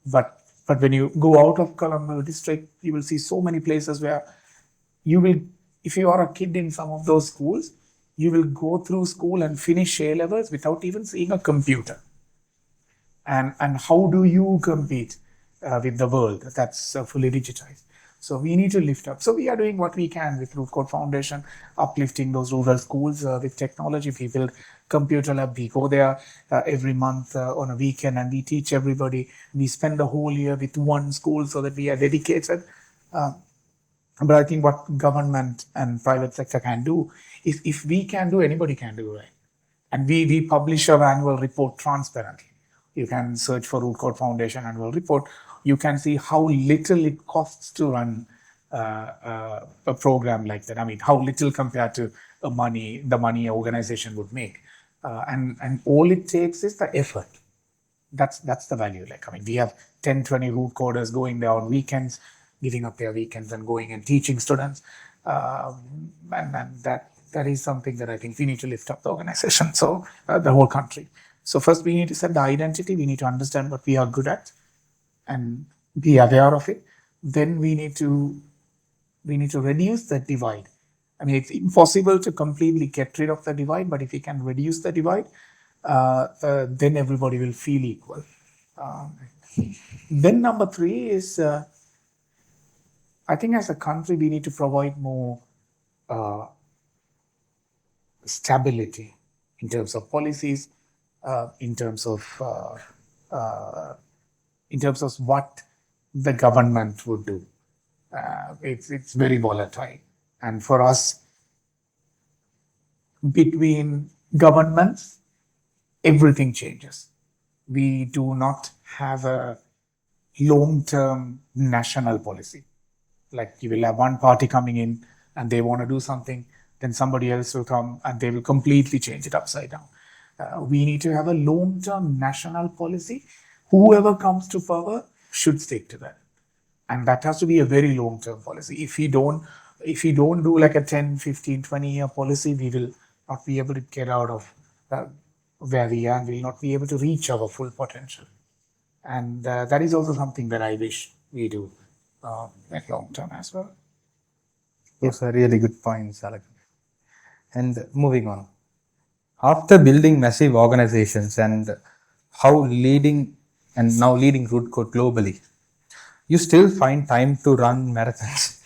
But when you go out of Colombo district, you will see so many places where you will, if you are a kid in some of those schools, you will go through school and finish A-levels without even seeing a computer. And how do you compete with the world that's fully digitized? So we need to lift up. So we are doing what we can with 𝒊𝒐𝒏𝒕 Foundation, uplifting those rural schools with technology. We build computer lab. We go there every month on a weekend and we teach everybody. We spend the whole year with one school so that we are dedicated. But I think what government and private sector can do is, if we can do, anybody can do, right? And we publish our annual report transparently. You can search for 𝒊𝒐𝒏𝒕 Foundation annual report. You can see how little it costs to run a program like that. I mean, how little compared to the money an organization would make, and all it takes is the effort. That's the value. Like, I mean, we have 10, 20 root coders going there on weekends, giving up their weekends and going and teaching students. And that is something that I think we need to lift up the organization. So the whole country. So first we need to set the identity. We need to understand what we are good at and be aware of it. Then we need to reduce that divide. I mean, it's impossible to completely get rid of the divide, but if we can reduce the divide, then everybody will feel equal. Then number 3 is, I think as a country, we need to provide more stability in terms of policies, in terms of what the government would do. It's very volatile, and for us, between governments, everything changes. We do not have a long-term national policy. Like, you will have one party coming in and they want to do something, then somebody else will come and they will completely change it upside down. We need to have a long-term national policy. Whoever comes to power should stick to that. And that has to be a very long-term policy. If we don't do like a 10, 15, 20-year policy, we will not be able to get out of where we are, and we will not be able to reach our full potential. And that is also something that I wish we do at long term as well. Those are really good points, Alagan. And moving on. After building massive organizations and now leading Root Code globally, you still find time to run marathons.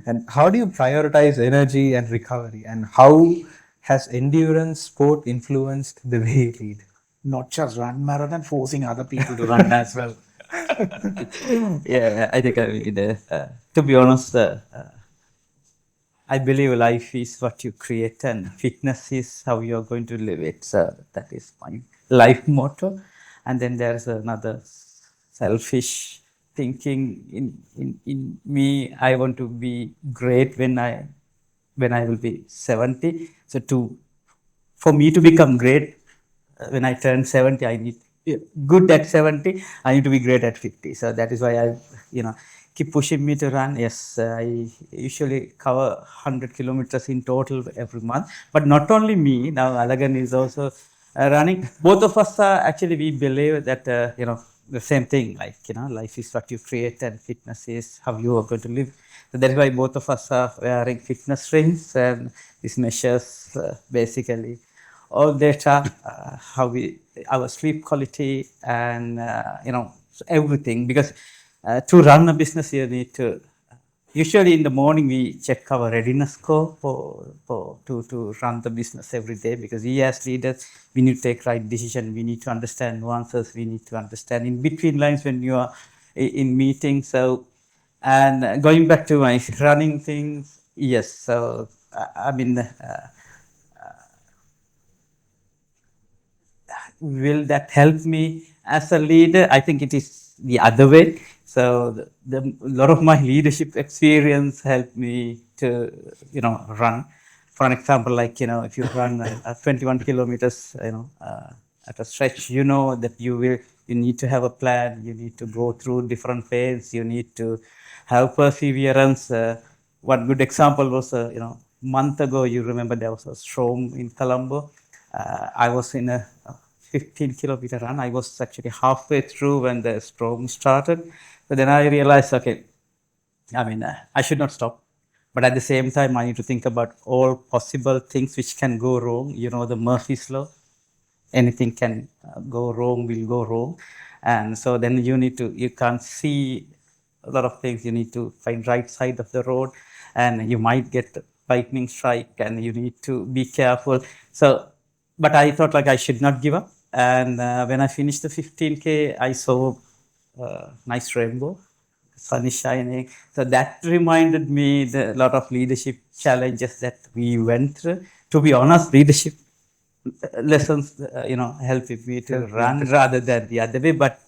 And how do you prioritize energy and recovery? And how has endurance sport influenced the way you lead? Not just run marathon, forcing other people to run as well. Yeah, I think to be honest, I believe life is what you create and fitness is how you're going to live it. So that is my life motto. And then there's another selfish thinking in me. I want to be great when I will be 70. So for me to become great when I turn 70, I need good at 70. I need to be great at 50. So that is why I keep pushing me to run. Yes, I usually cover 100 kilometers in total every month. But not only me, now Alagan is also running. Both of us are actually, we believe that, the same thing, like, life is what you create and fitness is how you are going to live. So that is why both of us are wearing fitness rings, and this measures basically all data, our sleep quality and, everything. Because to run a business, you need to, usually in the morning we check our readiness score to run the business every day, because we as leaders, we need to take right decision. We need to understand nuances. We need to understand in between lines when you are in meetings. So, and going back to my running things, yes. So, I mean, will that help me as a leader? I think it is the other way. So a lot of my leadership experience helped me to, run. For an example, like, if you run 21 kilometers, at a stretch, that you need to have a plan. You need to go through different phases. You need to have perseverance. One good example was, month ago, you remember there was a storm in Colombo. I was in a 15-kilometer run. I was actually halfway through when the storm started. But then I realized, okay, I should not stop. But at the same time, I need to think about all possible things which can go wrong. The Murphy's Law. Anything can go wrong, will go wrong. And so then you can't see a lot of things. You need to find right side of the road, and you might get lightning strike, and you need to be careful. So, but I thought like I should not give up. And when I finished the 15K, I saw nice rainbow, sun is shining. So that reminded me a lot of leadership challenges that we went through. To be honest, leadership lessons, helped me to run rather than the other way. But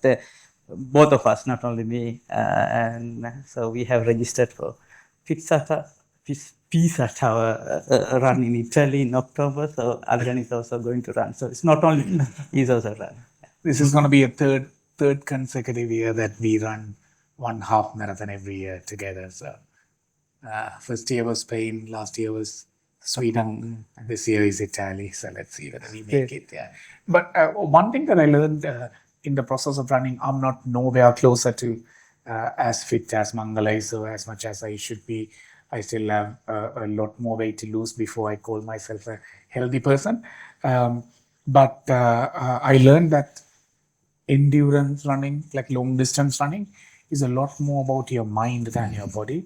both of us, not only me. And so we have registered for Pisa Tower run in Italy in October. So Alagan is also going to run. So it's not only he's also run. This is going to be a third consecutive year that we run one half marathon every year together. So first year was Spain, last year was Sweden, and this year is Italy. So let's see whether we make it. Yeah. But one thing that I learned in the process of running, I'm not nowhere closer to as fit as Mangala is, so as much as I should be. I still have a lot more weight to lose before I call myself a healthy person. But I learned that endurance running, like long distance running, is a lot more about your mind than your body,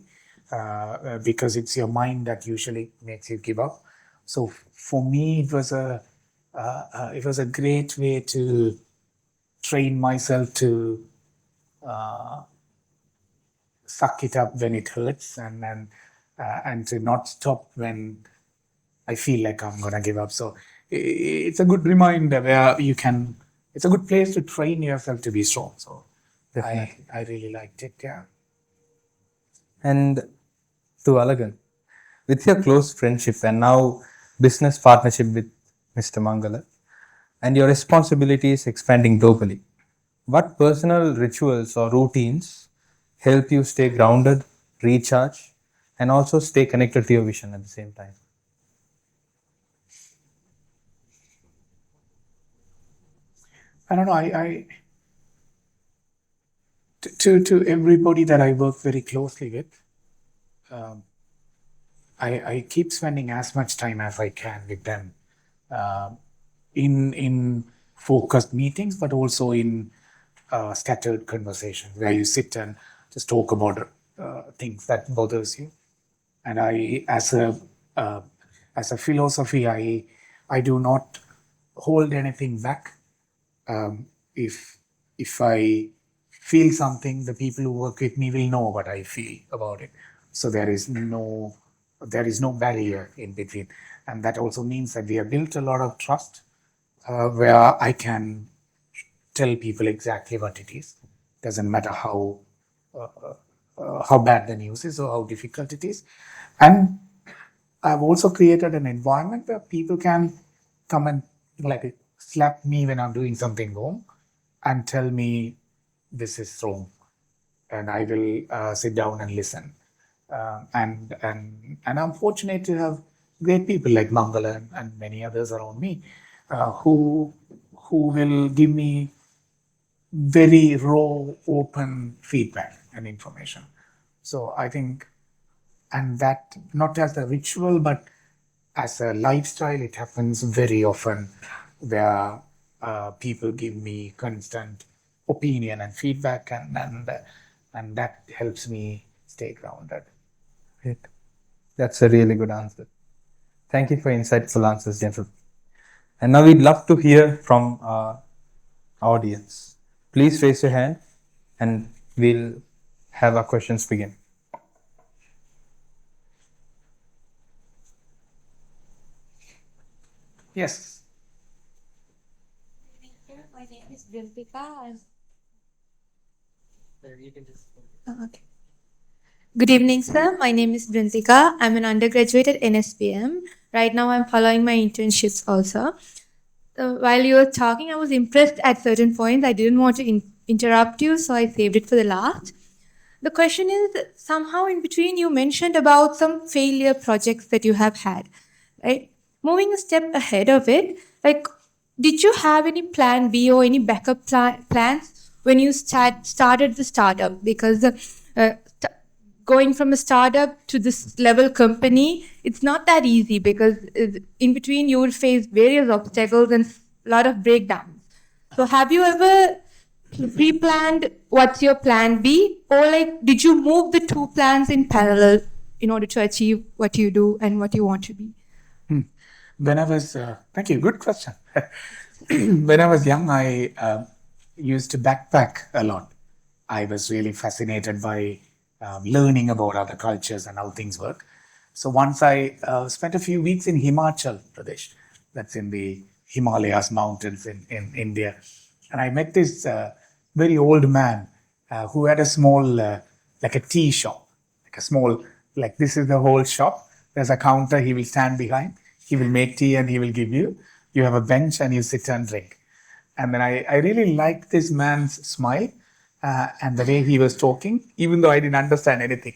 because it's your mind that usually makes you give up. So for me, it was a great way to train myself to suck it up when it hurts, and to not stop when I feel like I'm gonna give up. So it's a good reminder where you can. It's a good place to train yourself to be strong. So I really liked it. Yeah. And to Alagan, with your close friendship and now business partnership with Mr. Mangala, and your responsibilities expanding globally, what personal rituals or routines help you stay grounded, recharge, and also stay connected to your vision at the same time? I don't know. To everybody that I work very closely with, I keep spending as much time as I can with them, in focused meetings, but also in scattered conversations where you sit and just talk about things that bothers you. And I, as a philosophy, I do not hold anything back. If I feel something, the people who work with me will know what I feel about it. So there is no barrier in between, and that also means that we have built a lot of trust, where I can tell people exactly what it is. Doesn't matter how bad the news is or how difficult it is. And I've also created an environment where people can come and like slap me when I'm doing something wrong and tell me this is wrong, and I will sit down and listen. And I'm fortunate to have great people like Mangala and many others around me, who will give me very raw, open feedback and information. So I think, and that not as a ritual, but as a lifestyle, it happens very often where people give me constant opinion and feedback, and that helps me stay grounded. Great. That's a really good answer. Thank you for insightful answers, gentlemen. And now we'd love to hear from our audience. Please raise your hand and we'll have our questions begin. Yes. My name is 𝒊𝒕'𝒔. Okay. Good evening, sir. My name is 𝒊𝒕'𝒔. I'm an undergraduate at NSPM. Right now, I'm following my internships also. While you were talking, I was impressed at certain points. I didn't want to interrupt you, so I saved it for the last. The question is, somehow in between, you mentioned about some failure projects that you have had, right? Moving a step ahead of it, like, did you have any plan B or any backup plans when you started the startup? Because going from a startup to this level company, it's not that easy, because in between you will face various obstacles and a lot of breakdowns. So have you ever pre-planned what's your plan B, or like did you move the two plans in parallel in order to achieve what you do and what you want to be? When I was, thank you, good question. When I was young, I used to backpack a lot. I was really fascinated by learning about other cultures and how things work. So once I spent a few weeks in Himachal Pradesh, that's in the Himalayas mountains in India. And I met this very old man who had a small, like a tea shop, like a small, like this is the whole shop. There's a counter he will stand behind. He will make tea and he will give you. You have a bench and you sit and drink. And then I really liked this man's smile and the way he was talking, even though I didn't understand anything.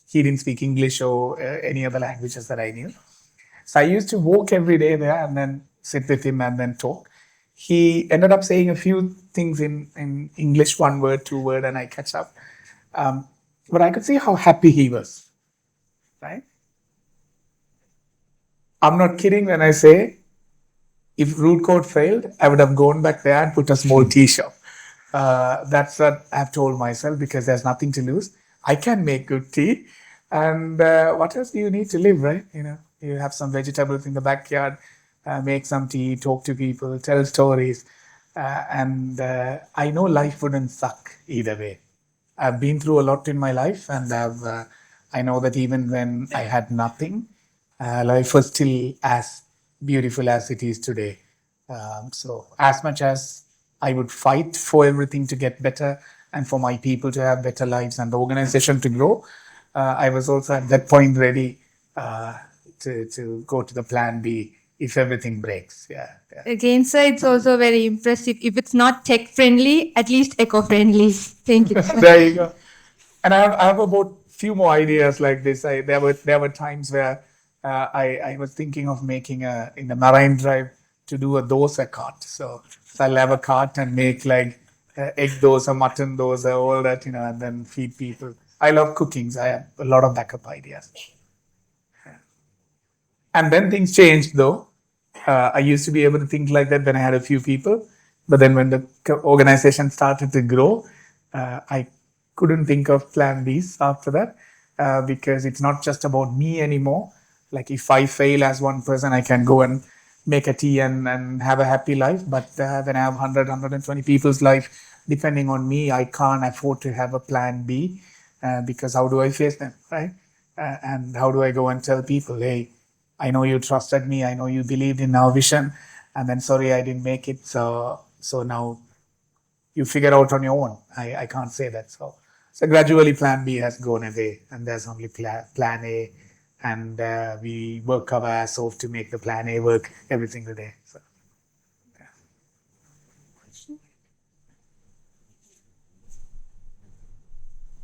He didn't speak English or any other languages that I knew. So I used to walk every day there and then sit with him and then talk. He ended up saying a few things in English, 1 word, 2 word, and I catch up. But I could see how happy he was, right? I'm not kidding when I say, if root code failed, I would have gone back there and put a small tea shop. That's what I've told myself, because there's nothing to lose. I can make good tea. And what else do you need to live, right? You have some vegetables in the backyard, make some tea, talk to people, tell stories. And I know life wouldn't suck either way. I've been through a lot in my life, and I know that even when I had nothing, life was still as beautiful as it is today. So as much as I would fight for everything to get better and for my people to have better lives and the organization to grow, I was also at that point ready to go to the plan B if everything breaks. Yeah. Again, sir, it's also very impressive. If it's not tech friendly, at least eco friendly. Thank you. There you go. And I have about few more ideas like this. There were times where I was thinking of making in the Marine Drive to do a dosa cart. So I'll have a cart and make like egg dosa, mutton dosa, all that, and then feed people. I love cooking, so I have a lot of backup ideas. And then things changed though. I used to be able to think like that when I had a few people. But then when the organization started to grow, I couldn't think of plan Bs after that because it's not just about me anymore. Like if I fail as one person, I can go and make a tea and have a happy life. But when I have 100, 120 people's life depending on me, I can't afford to have a plan B because how do I face them, right? And how do I go and tell people, hey, I know you trusted me. I know you believed in our vision. And then, sorry, I didn't make it. So now you figure out on your own. I can't say that. So gradually plan B has gone away and there's only plan A. And we work our ass off to make the plan A work every single day. So,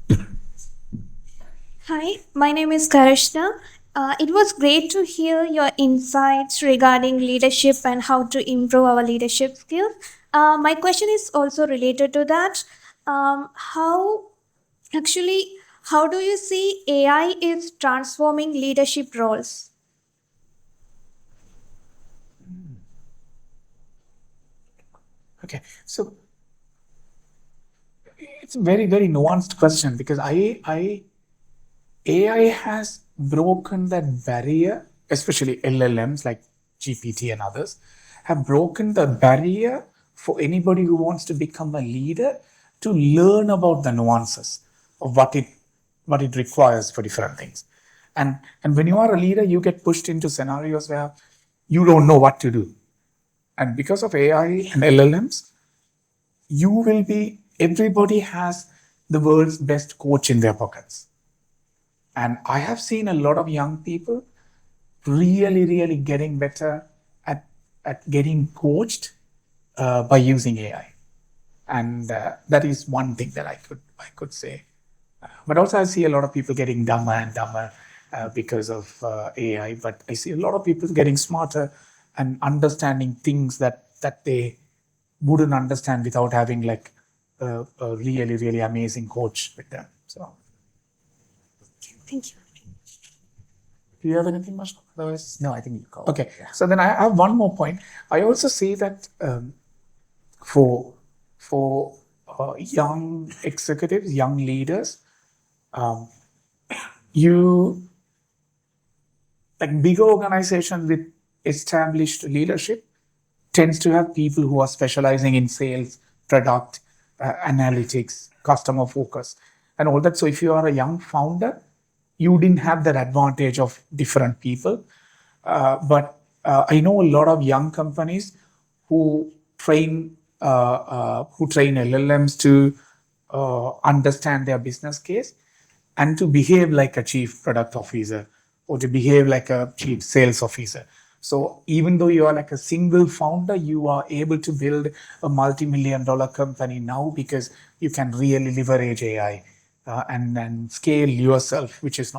yeah. Hi, my name is Karishna. It was great to hear your insights regarding leadership and how to improve our leadership skills. My question is also related to that. How do you see AI is transforming leadership roles? Okay, so it's a very, very nuanced question because AI has broken that barrier, especially LLMs like GPT and others, have broken the barrier for anybody who wants to become a leader to learn about the nuances of what it requires for different things. And when you are a leader, you get pushed into scenarios where you don't know what to do. And because of AI and LLMs, everybody has the world's best coach in their pockets. And I have seen a lot of young people really, really getting better at getting coached by using AI. And that is one thing that I could say. But also I see a lot of people getting dumber and dumber because of AI. But I see a lot of people getting smarter and understanding things that they wouldn't understand without having like a really, really amazing coach with them. So. Thank you. Do you have anything much? Otherwise, No, I think you covered. Okay. Yeah. So then I have one more point. I also see that for young executives, young leaders, bigger organizations with established leadership tends to have people who are specializing in sales, product, analytics, customer focus, and all that. So if you are a young founder, you didn't have that advantage of different people. But I know a lot of young companies who train who train LLMs to understand their business case and to behave like a chief product officer or to behave like a chief sales officer. So even though you are like a single founder, you are able to build a multi-million-dollar company now because you can really leverage AI and scale yourself, which was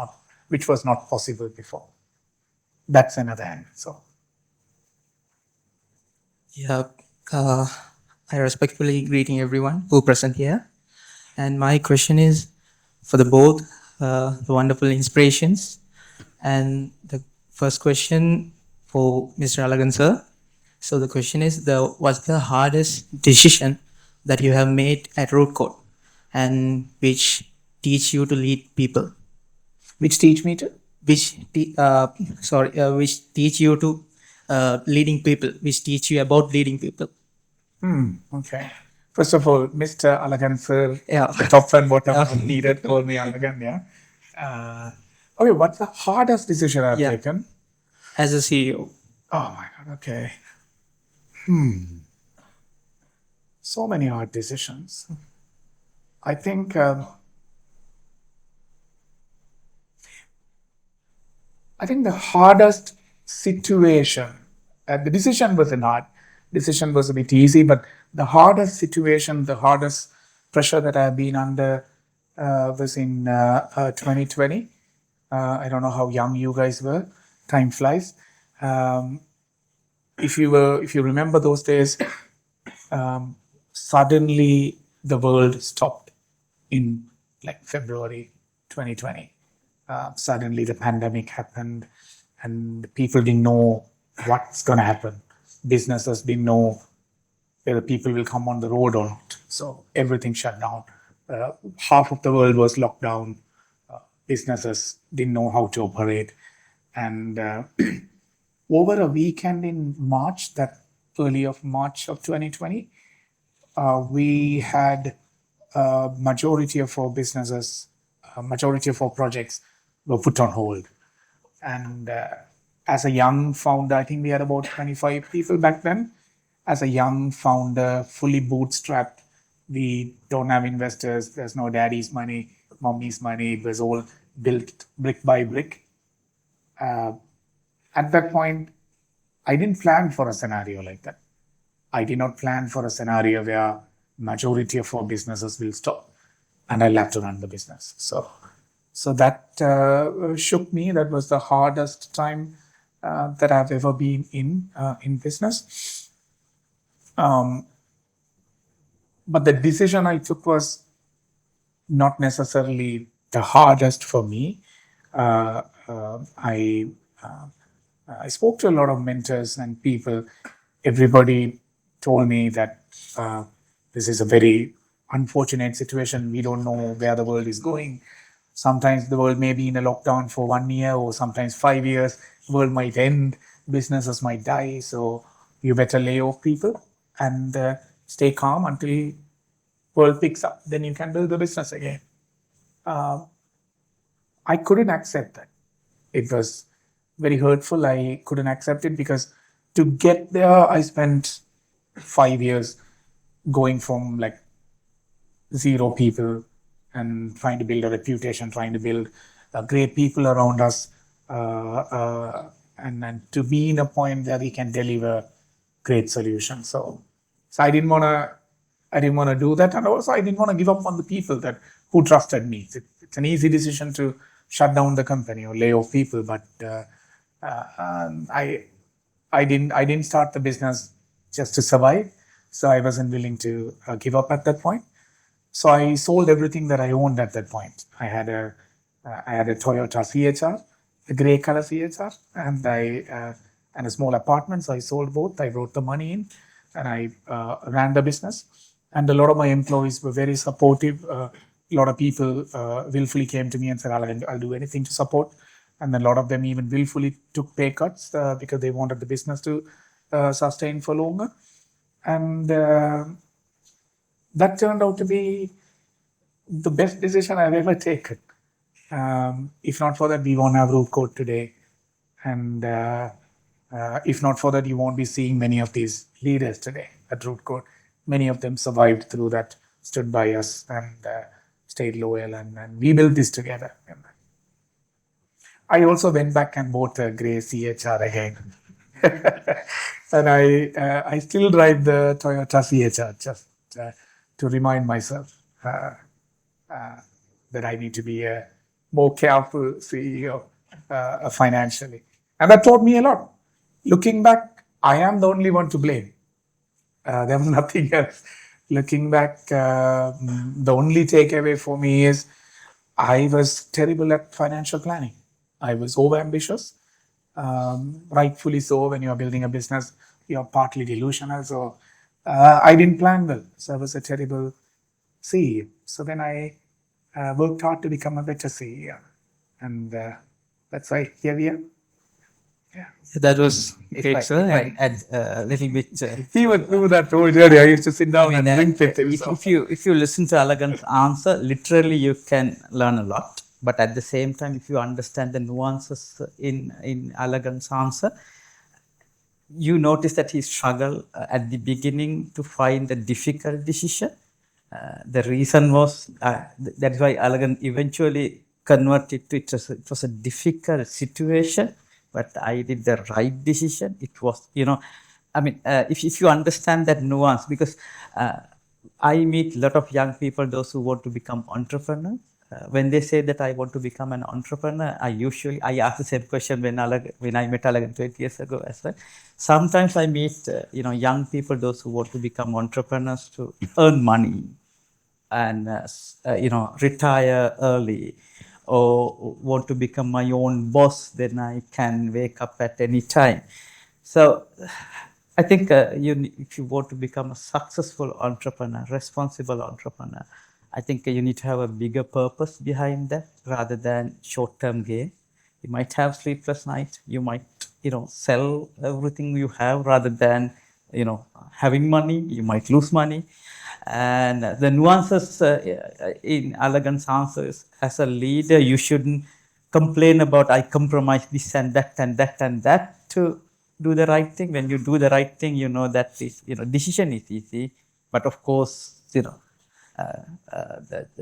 not possible before. That's another end. So Yeah, I respectfully greeting everyone who present here. And my question is for the both the wonderful inspirations. And the first question for Mr. Alagan sir. So the question is, what's the hardest decision that you have made at Root Code, and which teach you to lead people? which teach me to? Which teach you to leading people, which teach you about leading people. Okay. First of all, Mr. Alagan sir, Yeah. the top and bottom needed told me Alagan, yeah. Okay, what's the hardest decision I've Yeah. taken? As a CEO. Oh my God, okay. So many hard decisions. I think the hardest situation, the decision wasn't hard. Decision was a bit easy, but the hardest situation, the hardest pressure that I've been under was in 2020. I don't know how young you guys were. Time flies. If you remember those days, suddenly the world stopped in like February 2020. Suddenly the pandemic happened and people didn't know what's going to happen. Businesses didn't know whether people will come on the road or not. So everything shut down. Half of the world was locked down. Businesses didn't know how to operate. And over a weekend in March, that early of March of 2020, we had majority of our businesses, majority of our projects were put on hold. And as a young founder, I think we had about 25 people back then. As a young founder, fully bootstrapped, we don't have investors. There's no daddy's money, mommy's money. It was all built brick by brick. At that point, I didn't plan for a scenario like that. I did not plan for a scenario where majority of our businesses will stop and I'll have to run the business. So that shook me. That was the hardest time that I've ever been in business. But the decision I took was not necessarily the hardest for me. I spoke to a lot of mentors and people. Everybody told me that this is a very unfortunate situation. We don't know where the world is going. Sometimes the world may be in a lockdown for 1 year or sometimes 5 years. The world might end. Businesses might die. So you better lay off people and stay calm until world picks up. Then you can build the business again. I couldn't accept that. It was very hurtful. I couldn't accept it because to get there, I spent 5 years going from like 0 people and trying to build a reputation, trying to build great people around us, and to be in a point where we can deliver great solutions. So I didn't want to do that, and also I didn't want to give up on the people who trusted me. It's an easy decision to shut down the company or lay off people, but I didn't start the business just to survive, so I wasn't willing to give up at that point. So I sold everything that I owned at that point. I had a Toyota CHR, a grey color CHR, and a small apartment. So I sold both. I wrote the money in, and I ran the business. And a lot of my employees were very supportive. A lot of people willfully came to me and said, I'll do anything to support. And a lot of them even willfully took pay cuts because they wanted the business to sustain for longer. And that turned out to be the best decision I've ever taken. If not for that, we won't have Root Code today. And if not for that, you won't be seeing many of these leaders today at Root Code. many of them survived through that, stood by us and stayed loyal, and we built this together. And I also went back and bought a grey CHR again. And I still drive the Toyota CHR just to remind myself that I need to be a more careful CEO financially. And that taught me a lot. Looking back, I am the only one to blame. There was nothing else. Looking back, the only takeaway for me is I was terrible at financial planning. I was overambitious. Rightfully so, when you're building a business, you're partly delusional. So I didn't plan well. So I was a terrible CEO. So then I worked hard to become a better CEO. And that's why here we are. That was great, If sir. I And add a little bit. He went through that whole journey. I used to sit down and drink with him. If you listen to Alagan's answer, literally you can learn a lot. But at the same time, if you understand the nuances in Alagan's answer, you notice that he struggled at the beginning to find a difficult decision. The reason was that's why Alagan eventually converted to it was a difficult situation, but I did the right decision. It was, if you understand that nuance, because I meet a lot of young people, those who want to become entrepreneurs. When they say that I want to become an entrepreneur, I ask the same question when I met Alagan 20 years ago as well. Sometimes I meet young people, those who want to become entrepreneurs to earn money and retire early, or want to become my own boss, then I can wake up at any time. So I think if you want to become a successful entrepreneur, responsible entrepreneur, I think you need to have a bigger purpose behind that rather than short-term gain. You might have sleepless nights. You might, sell everything you have rather than, having money. You might lose money. And the nuances in Alagan's answers, as a leader, you shouldn't complain about I compromise this and that and that and that to do the right thing. When you do the right thing, you know that decision is easy, but of course, the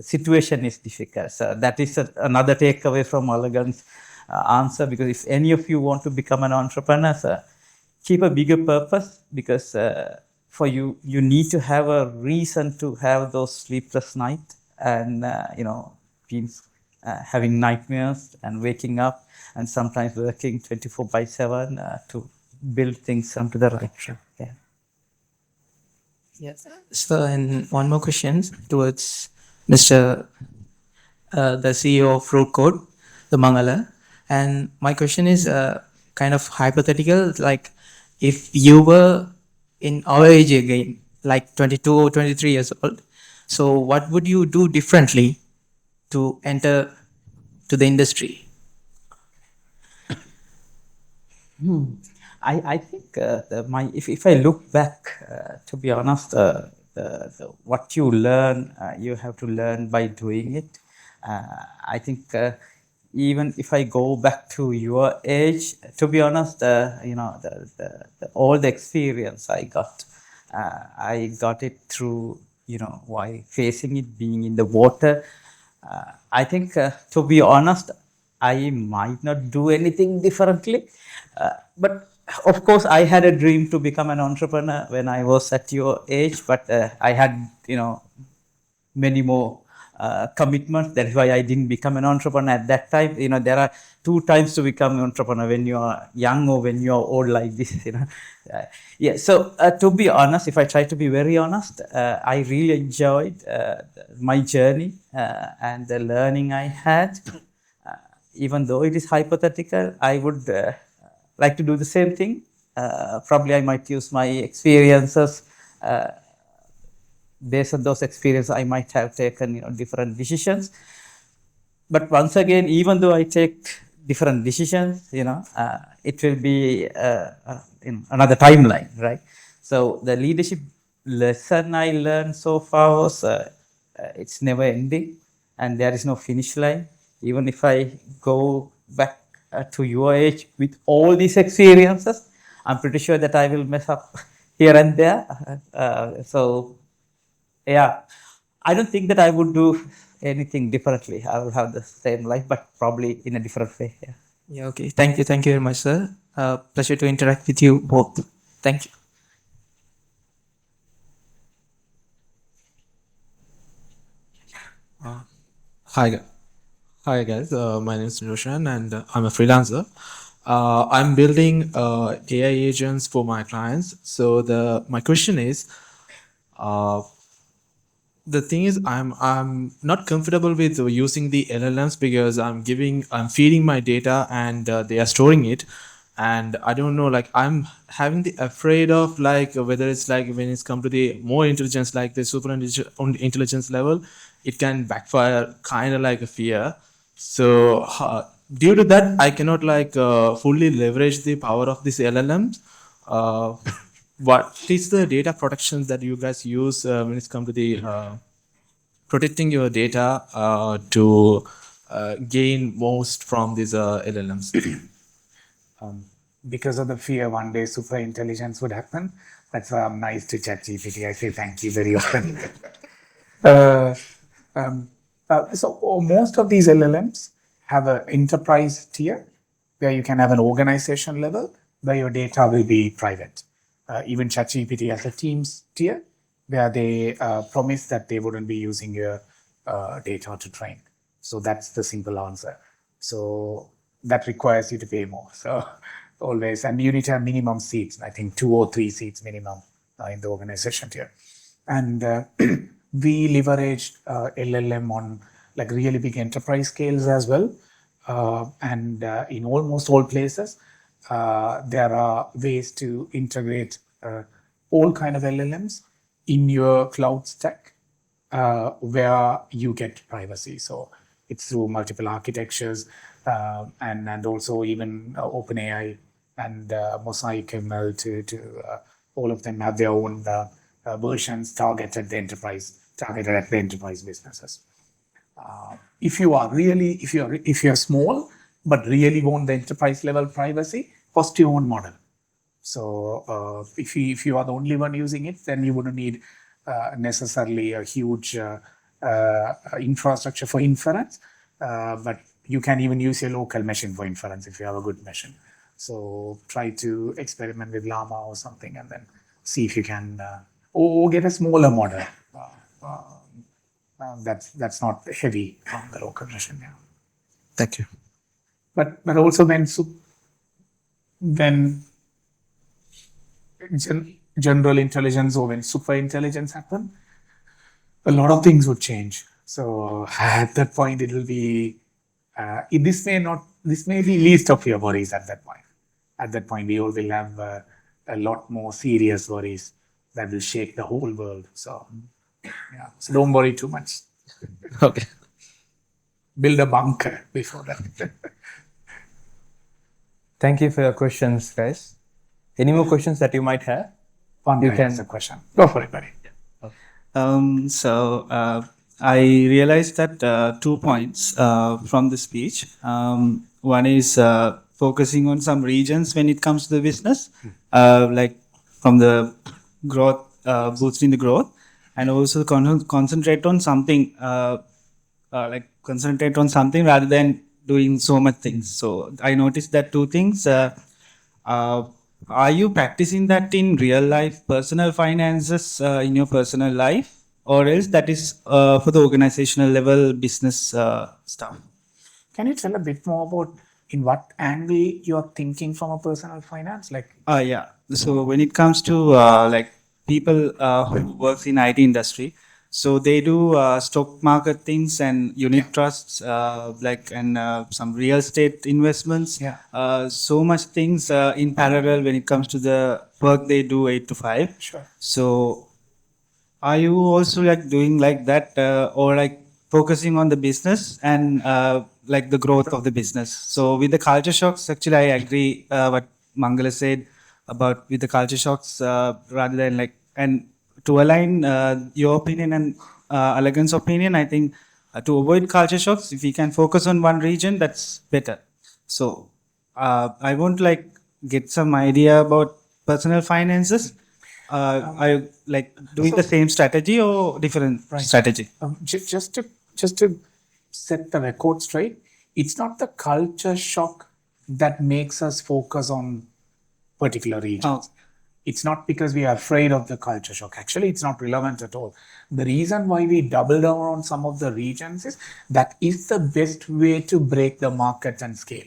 situation is difficult. So that is another takeaway from Alagan's answer, because if any of you want to become an entrepreneur, keep a bigger purpose, because for you need to have a reason to have those sleepless nights and, having nightmares and waking up and sometimes working 24/7 to build things onto the right track. Yeah. yes, sir. And one more question towards Mr. The CEO of Fruit Code, the Mangala. And my question is kind of hypothetical. Like, if you were in our age again, like 22 or 23 years old, so what would you do differently to enter to the industry? I think if I look back, to be honest, what you learn, you have to learn by doing it. I think even if I go back to your age, to be honest, all the experience I got it through, while facing it, being in the water. I think, to be honest, I might not do anything differently. But of course, I had a dream to become an entrepreneur when I was at your age, but I had, many more commitments. That's why I didn't become an entrepreneur at that time. There are two times to become an entrepreneur: when you are young or when you are old, like this. Yeah. So to be honest, if I try to be very honest, I really enjoyed my journey and the learning I had. Even though it is hypothetical, I would like to do the same thing. Probably I might use my experiences. Based on those experiences, I might have taken different decisions. But once again, even though I take different decisions, it will be another timeline, right? So the leadership lesson I learned so far was it's never ending, and there is no finish line. Even if I go back to your age with all these experiences, I'm pretty sure that I will mess up here and there. So yeah, I don't think that I would do anything differently. I will have the same life, but probably in a different way. Yeah. Yeah, okay. Thank you. Thank you very much, sir. Pleasure to interact with you both. Thank you. Hi, hi guys. My name is Roshan, and I'm a freelancer. I'm building AI agents for my clients. So my question is, uh, the thing is, I'm not comfortable with using the LLMs because I'm feeding my data, and they are storing it. And I don't know, like I'm having the afraid of like whether it's like when it's come to the more intelligence, like the intelligence level, it can backfire, kind of like a fear. So due to that, I cannot like fully leverage the power of these LLMs. Uh, what is the data protection that you guys use when it's come to the protecting your data to gain most from these LLMs? Because of the fear one day super intelligence would happen. That's why I'm nice to ChatGPT. I say thank you very often. So most of these LLMs have an enterprise tier where you can have an organization level where your data will be private. Even ChatGPT has a Teams tier where they promise that they wouldn't be using your data to train. So that's the simple answer. So that requires you to pay more. So always, and you need to have minimum seats. I think 2 or 3 seats minimum in the organization tier. And we leveraged LLM on like really big enterprise scales as well. And in almost all places, there are ways to integrate all kind of LLMs in your cloud stack where you get privacy. So it's through multiple architectures and also even OpenAI and 𝒚𝒐𝒖'𝒓𝒆 to all of them have their own versions targeted at the enterprise businesses. If you're small but really want the enterprise level privacy, host your own model. So if you are the only one using it, then you wouldn't need necessarily a huge infrastructure for inference, but you can even use your local machine for inference if you have a good machine. So try to experiment with Llama or something and then see if you can, or get a smaller model. That's not heavy on the local machine. Yeah. Thank you. But also when general intelligence or when super intelligence happen, a lot of things would change. So at that point, it will be this may be least of your worries at that point. At that point, we all will have a lot more serious worries that will shake the whole world. So yeah, so don't worry too much. Okay. Build a bunker before that. Thank you for your questions, guys. Any more questions that you might have? You can answer a question. Go for it, buddy. I realized that 2 points from the speech. One is focusing on some regions when it comes to the business, like from the growth, boosting the growth, and also concentrate on something, concentrate on something rather than doing so much things. So I noticed that 2 things. Are you practicing that in real life, personal finances in your personal life, or else that is for the organizational level business stuff? Can you tell a bit more about in what angle you're thinking from a personal finance? Yeah. So when it comes to like people who works in IT industry, so they do stock market things and unit trusts, and some real estate investments. Yeah. So much things in parallel when it comes to the work they do 8 to 5. Sure. So are you also like doing like that or like focusing on the business and like the growth of the business? So with the culture shocks, actually I agree what Mangala said about with the culture shocks rather than like, and to align your opinion and Alagan's opinion, I think to avoid culture shocks, if we can focus on one region, that's better. So I want to like get some idea about personal finances. Are you like doing the same strategy or different strategy? Just to set the record straight, it's not the culture shock that makes us focus on particular regions. It's not because we are afraid of the culture shock. Actually, it's not relevant at all. The reason why we double down on some of the regions is that is the best way to break the market and scale.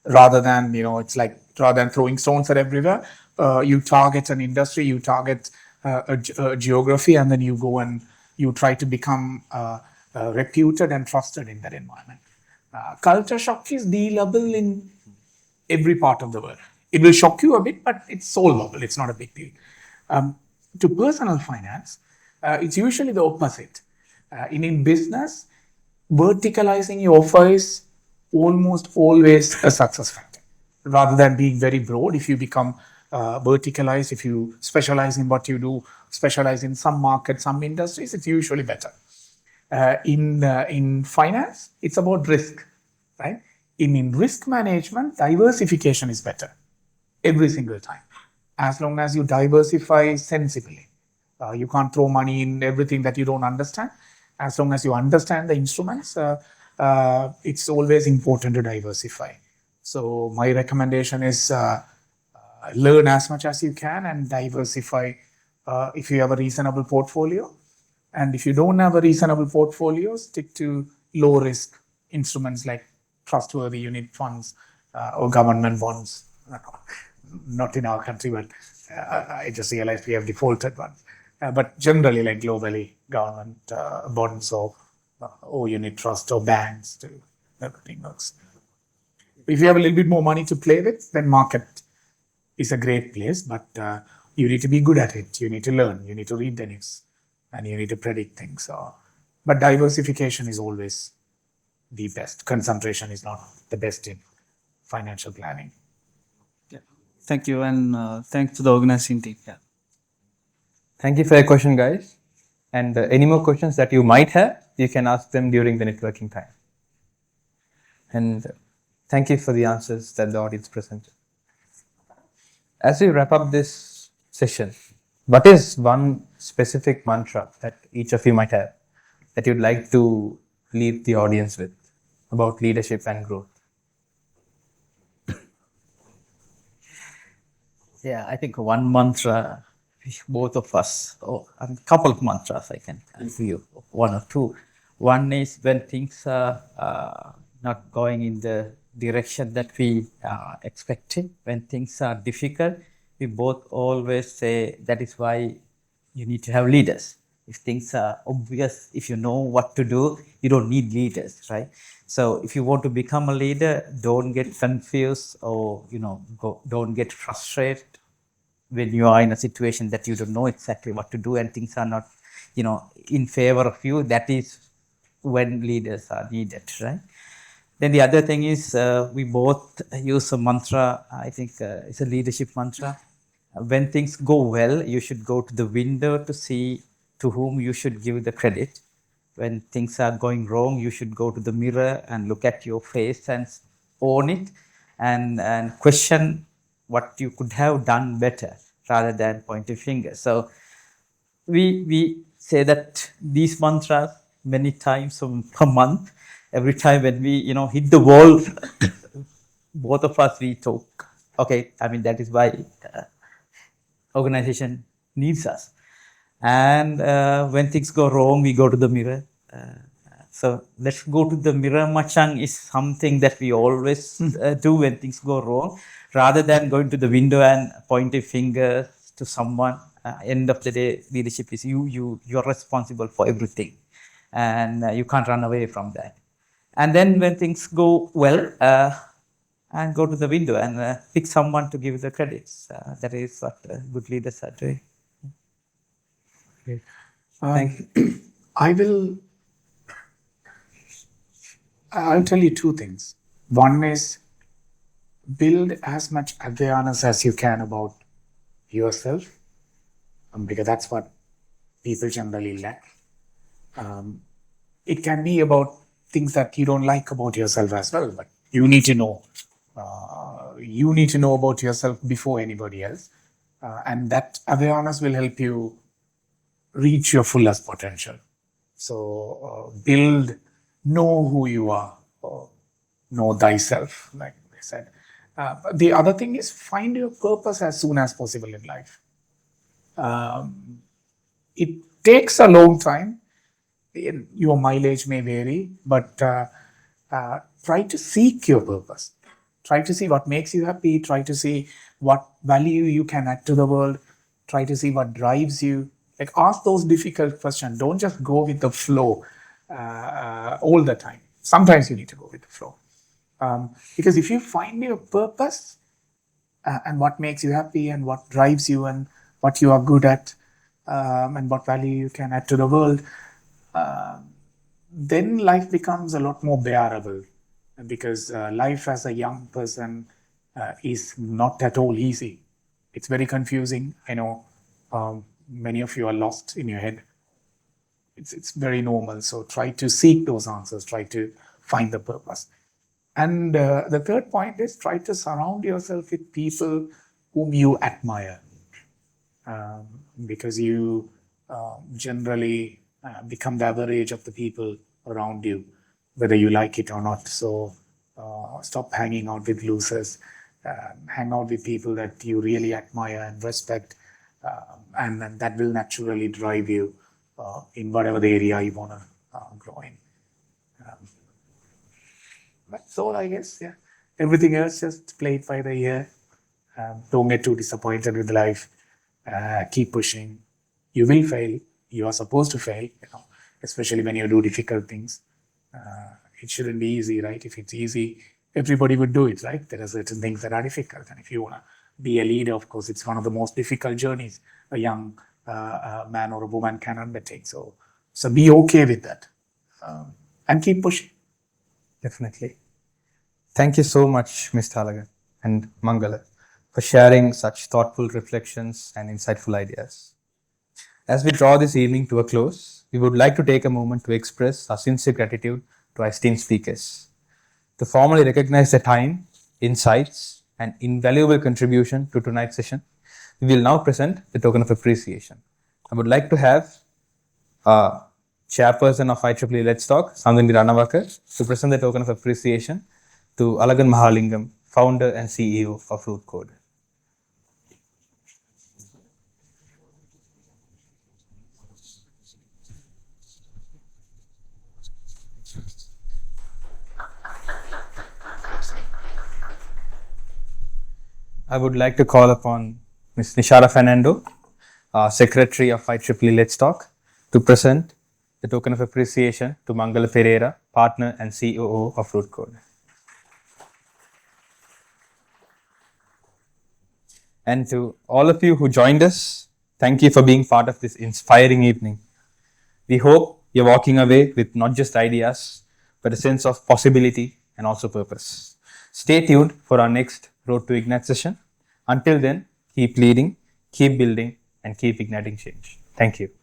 Rather than, it's like rather than throwing stones at everywhere, you target an industry, you target a geography, and then you go and you try to become reputed and trusted in that environment. Culture shock is dealable in every part of the world. It will shock you a bit, but it's solvable. It's not a big deal. To personal finance, it's usually the opposite. In business, verticalizing your offer is almost always a success factor. Rather than being very broad, if you become verticalized, if you specialize in what you do, specialize in some markets, some industries, it's usually better. In finance, it's about risk, right? In risk management, diversification is better every single time, as long as you diversify sensibly. You can't throw money in everything that you don't understand. As long as you understand the instruments, it's always important to diversify. So my recommendation is learn as much as you can and diversify if you have a reasonable portfolio. And if you don't have a reasonable portfolio, stick to low risk instruments like trustworthy unit funds or government bonds. Not in our country, but I just realized we have defaulted ones. But generally, like globally, government bonds or unit trust or banks, everything works. If you have a little bit more money to play with, then market is a great place, but you need to be good at it. You need to learn, you need to read the news, and you need to predict things. But diversification is always the best. Concentration is not the best in financial planning. Thank you, and thanks to the organizing team. Yeah. Thank you for your question, guys. And any more questions that you might have, you can ask them during the networking time. And thank you for the answers that the audience presented. As we wrap up this session, what is one specific mantra that each of you might have that you'd like to leave the audience with about leadership and growth? Yeah, I think one mantra, both of us, or a couple of mantras I can give you, one or two. One is when things are not going in the direction that we are expecting, when things are difficult, we both always say that is why you need to have leaders. If things are obvious, if you know what to do, you don't need leaders, right? So if you want to become a leader, don't get confused or, don't get frustrated when you are in a situation that you don't know exactly what to do and things are not, in favor of you. That is when leaders are needed, right? Then the other thing is we both use a mantra, I think it's a leadership mantra. When things go well, you should go to the window to see to whom you should give the credit. When things are going wrong, you should go to the mirror and look at your face and own it and question what you could have done better rather than point a finger. So we say that these mantras many times per month. Every time when we hit the wall, both of us we talk. Okay, that is why organization needs us. And when things go wrong, we go to the mirror. So let's go to the mirror, Machang, is something that we always do when things go wrong, rather than going to the window and point a finger to someone. End of the day, leadership is you're responsible for everything, and you can't run away from that. And then when things go well, and go to the window and pick someone to give the credits. That is what good leaders are doing. Okay. Thank you. I'll tell you two things. One is build as much awareness as you can about yourself, because that's what people generally lack. It can be about things that you don't like about yourself as well, but you need to know. You need to know about yourself before anybody else. and that awareness will help you reach your fullest potential. So know who you are, know thyself, like they said. The other thing is find your purpose as soon as possible in life. It takes a long time. Your mileage may vary, but try to seek your purpose. Try to see what makes you happy. Try to see what value you can add to the world. Try to see what drives you. Like, ask those difficult questions. Don't just go with the flow all the time. Sometimes you need to go with the flow. Because if you find your purpose and what makes you happy and what drives you and what you are good at and what value you can add to the world, then life becomes a lot more bearable. Because life as a young person is not at all easy. It's very confusing. I know many of you are lost in your head. It's very normal. So try to seek those answers. Try to find the purpose. And the third point is try to surround yourself with people whom you admire. Because you generally become the average of the people around you, whether you like it or not. So stop hanging out with losers. Hang out with people that you really admire and respect, and that will naturally drive you in whatever the area you want to grow in. That's all, I guess. Yeah. Everything else, just play it by the ear. Don't get too disappointed with life. Keep pushing. You will fail. You are supposed to fail, especially when you do difficult things. It shouldn't be easy, right? If it's easy, everybody would do it, right? There are certain things that are difficult. And if you want to be a leader, of course, it's one of the most difficult journeys a young man or a woman can undertake. So be okay with that and keep pushing. Definitely. Thank you so much, Mr. Alagan and Mangala, for sharing such thoughtful reflections and insightful ideas. As we draw this evening to a close, we would like to take a moment to express our sincere gratitude to our esteemed speakers. To formally recognize their time, insights, and invaluable contribution to tonight's session, we will now present the token of appreciation. I would like to have Chairperson of IEEE Let's Talk, Sandhini Ranawakar, to present the token of appreciation to Alagan Mahalingam, Founder and CEO of 𝒊𝒕'𝒔. I would like to call upon Ms. Nishara Fernando, Secretary of IEEE Let's Talk, to present the token of appreciation to Mangala Perera, Partner and COO of 𝒊𝒕'𝒔. And to all of you who joined us, thank you for being part of this inspiring evening. We hope you're walking away with not just ideas, but a sense of possibility and also purpose. Stay tuned for our next Road to Ignite session. Until then, keep leading, keep building, and keep igniting change. Thank you.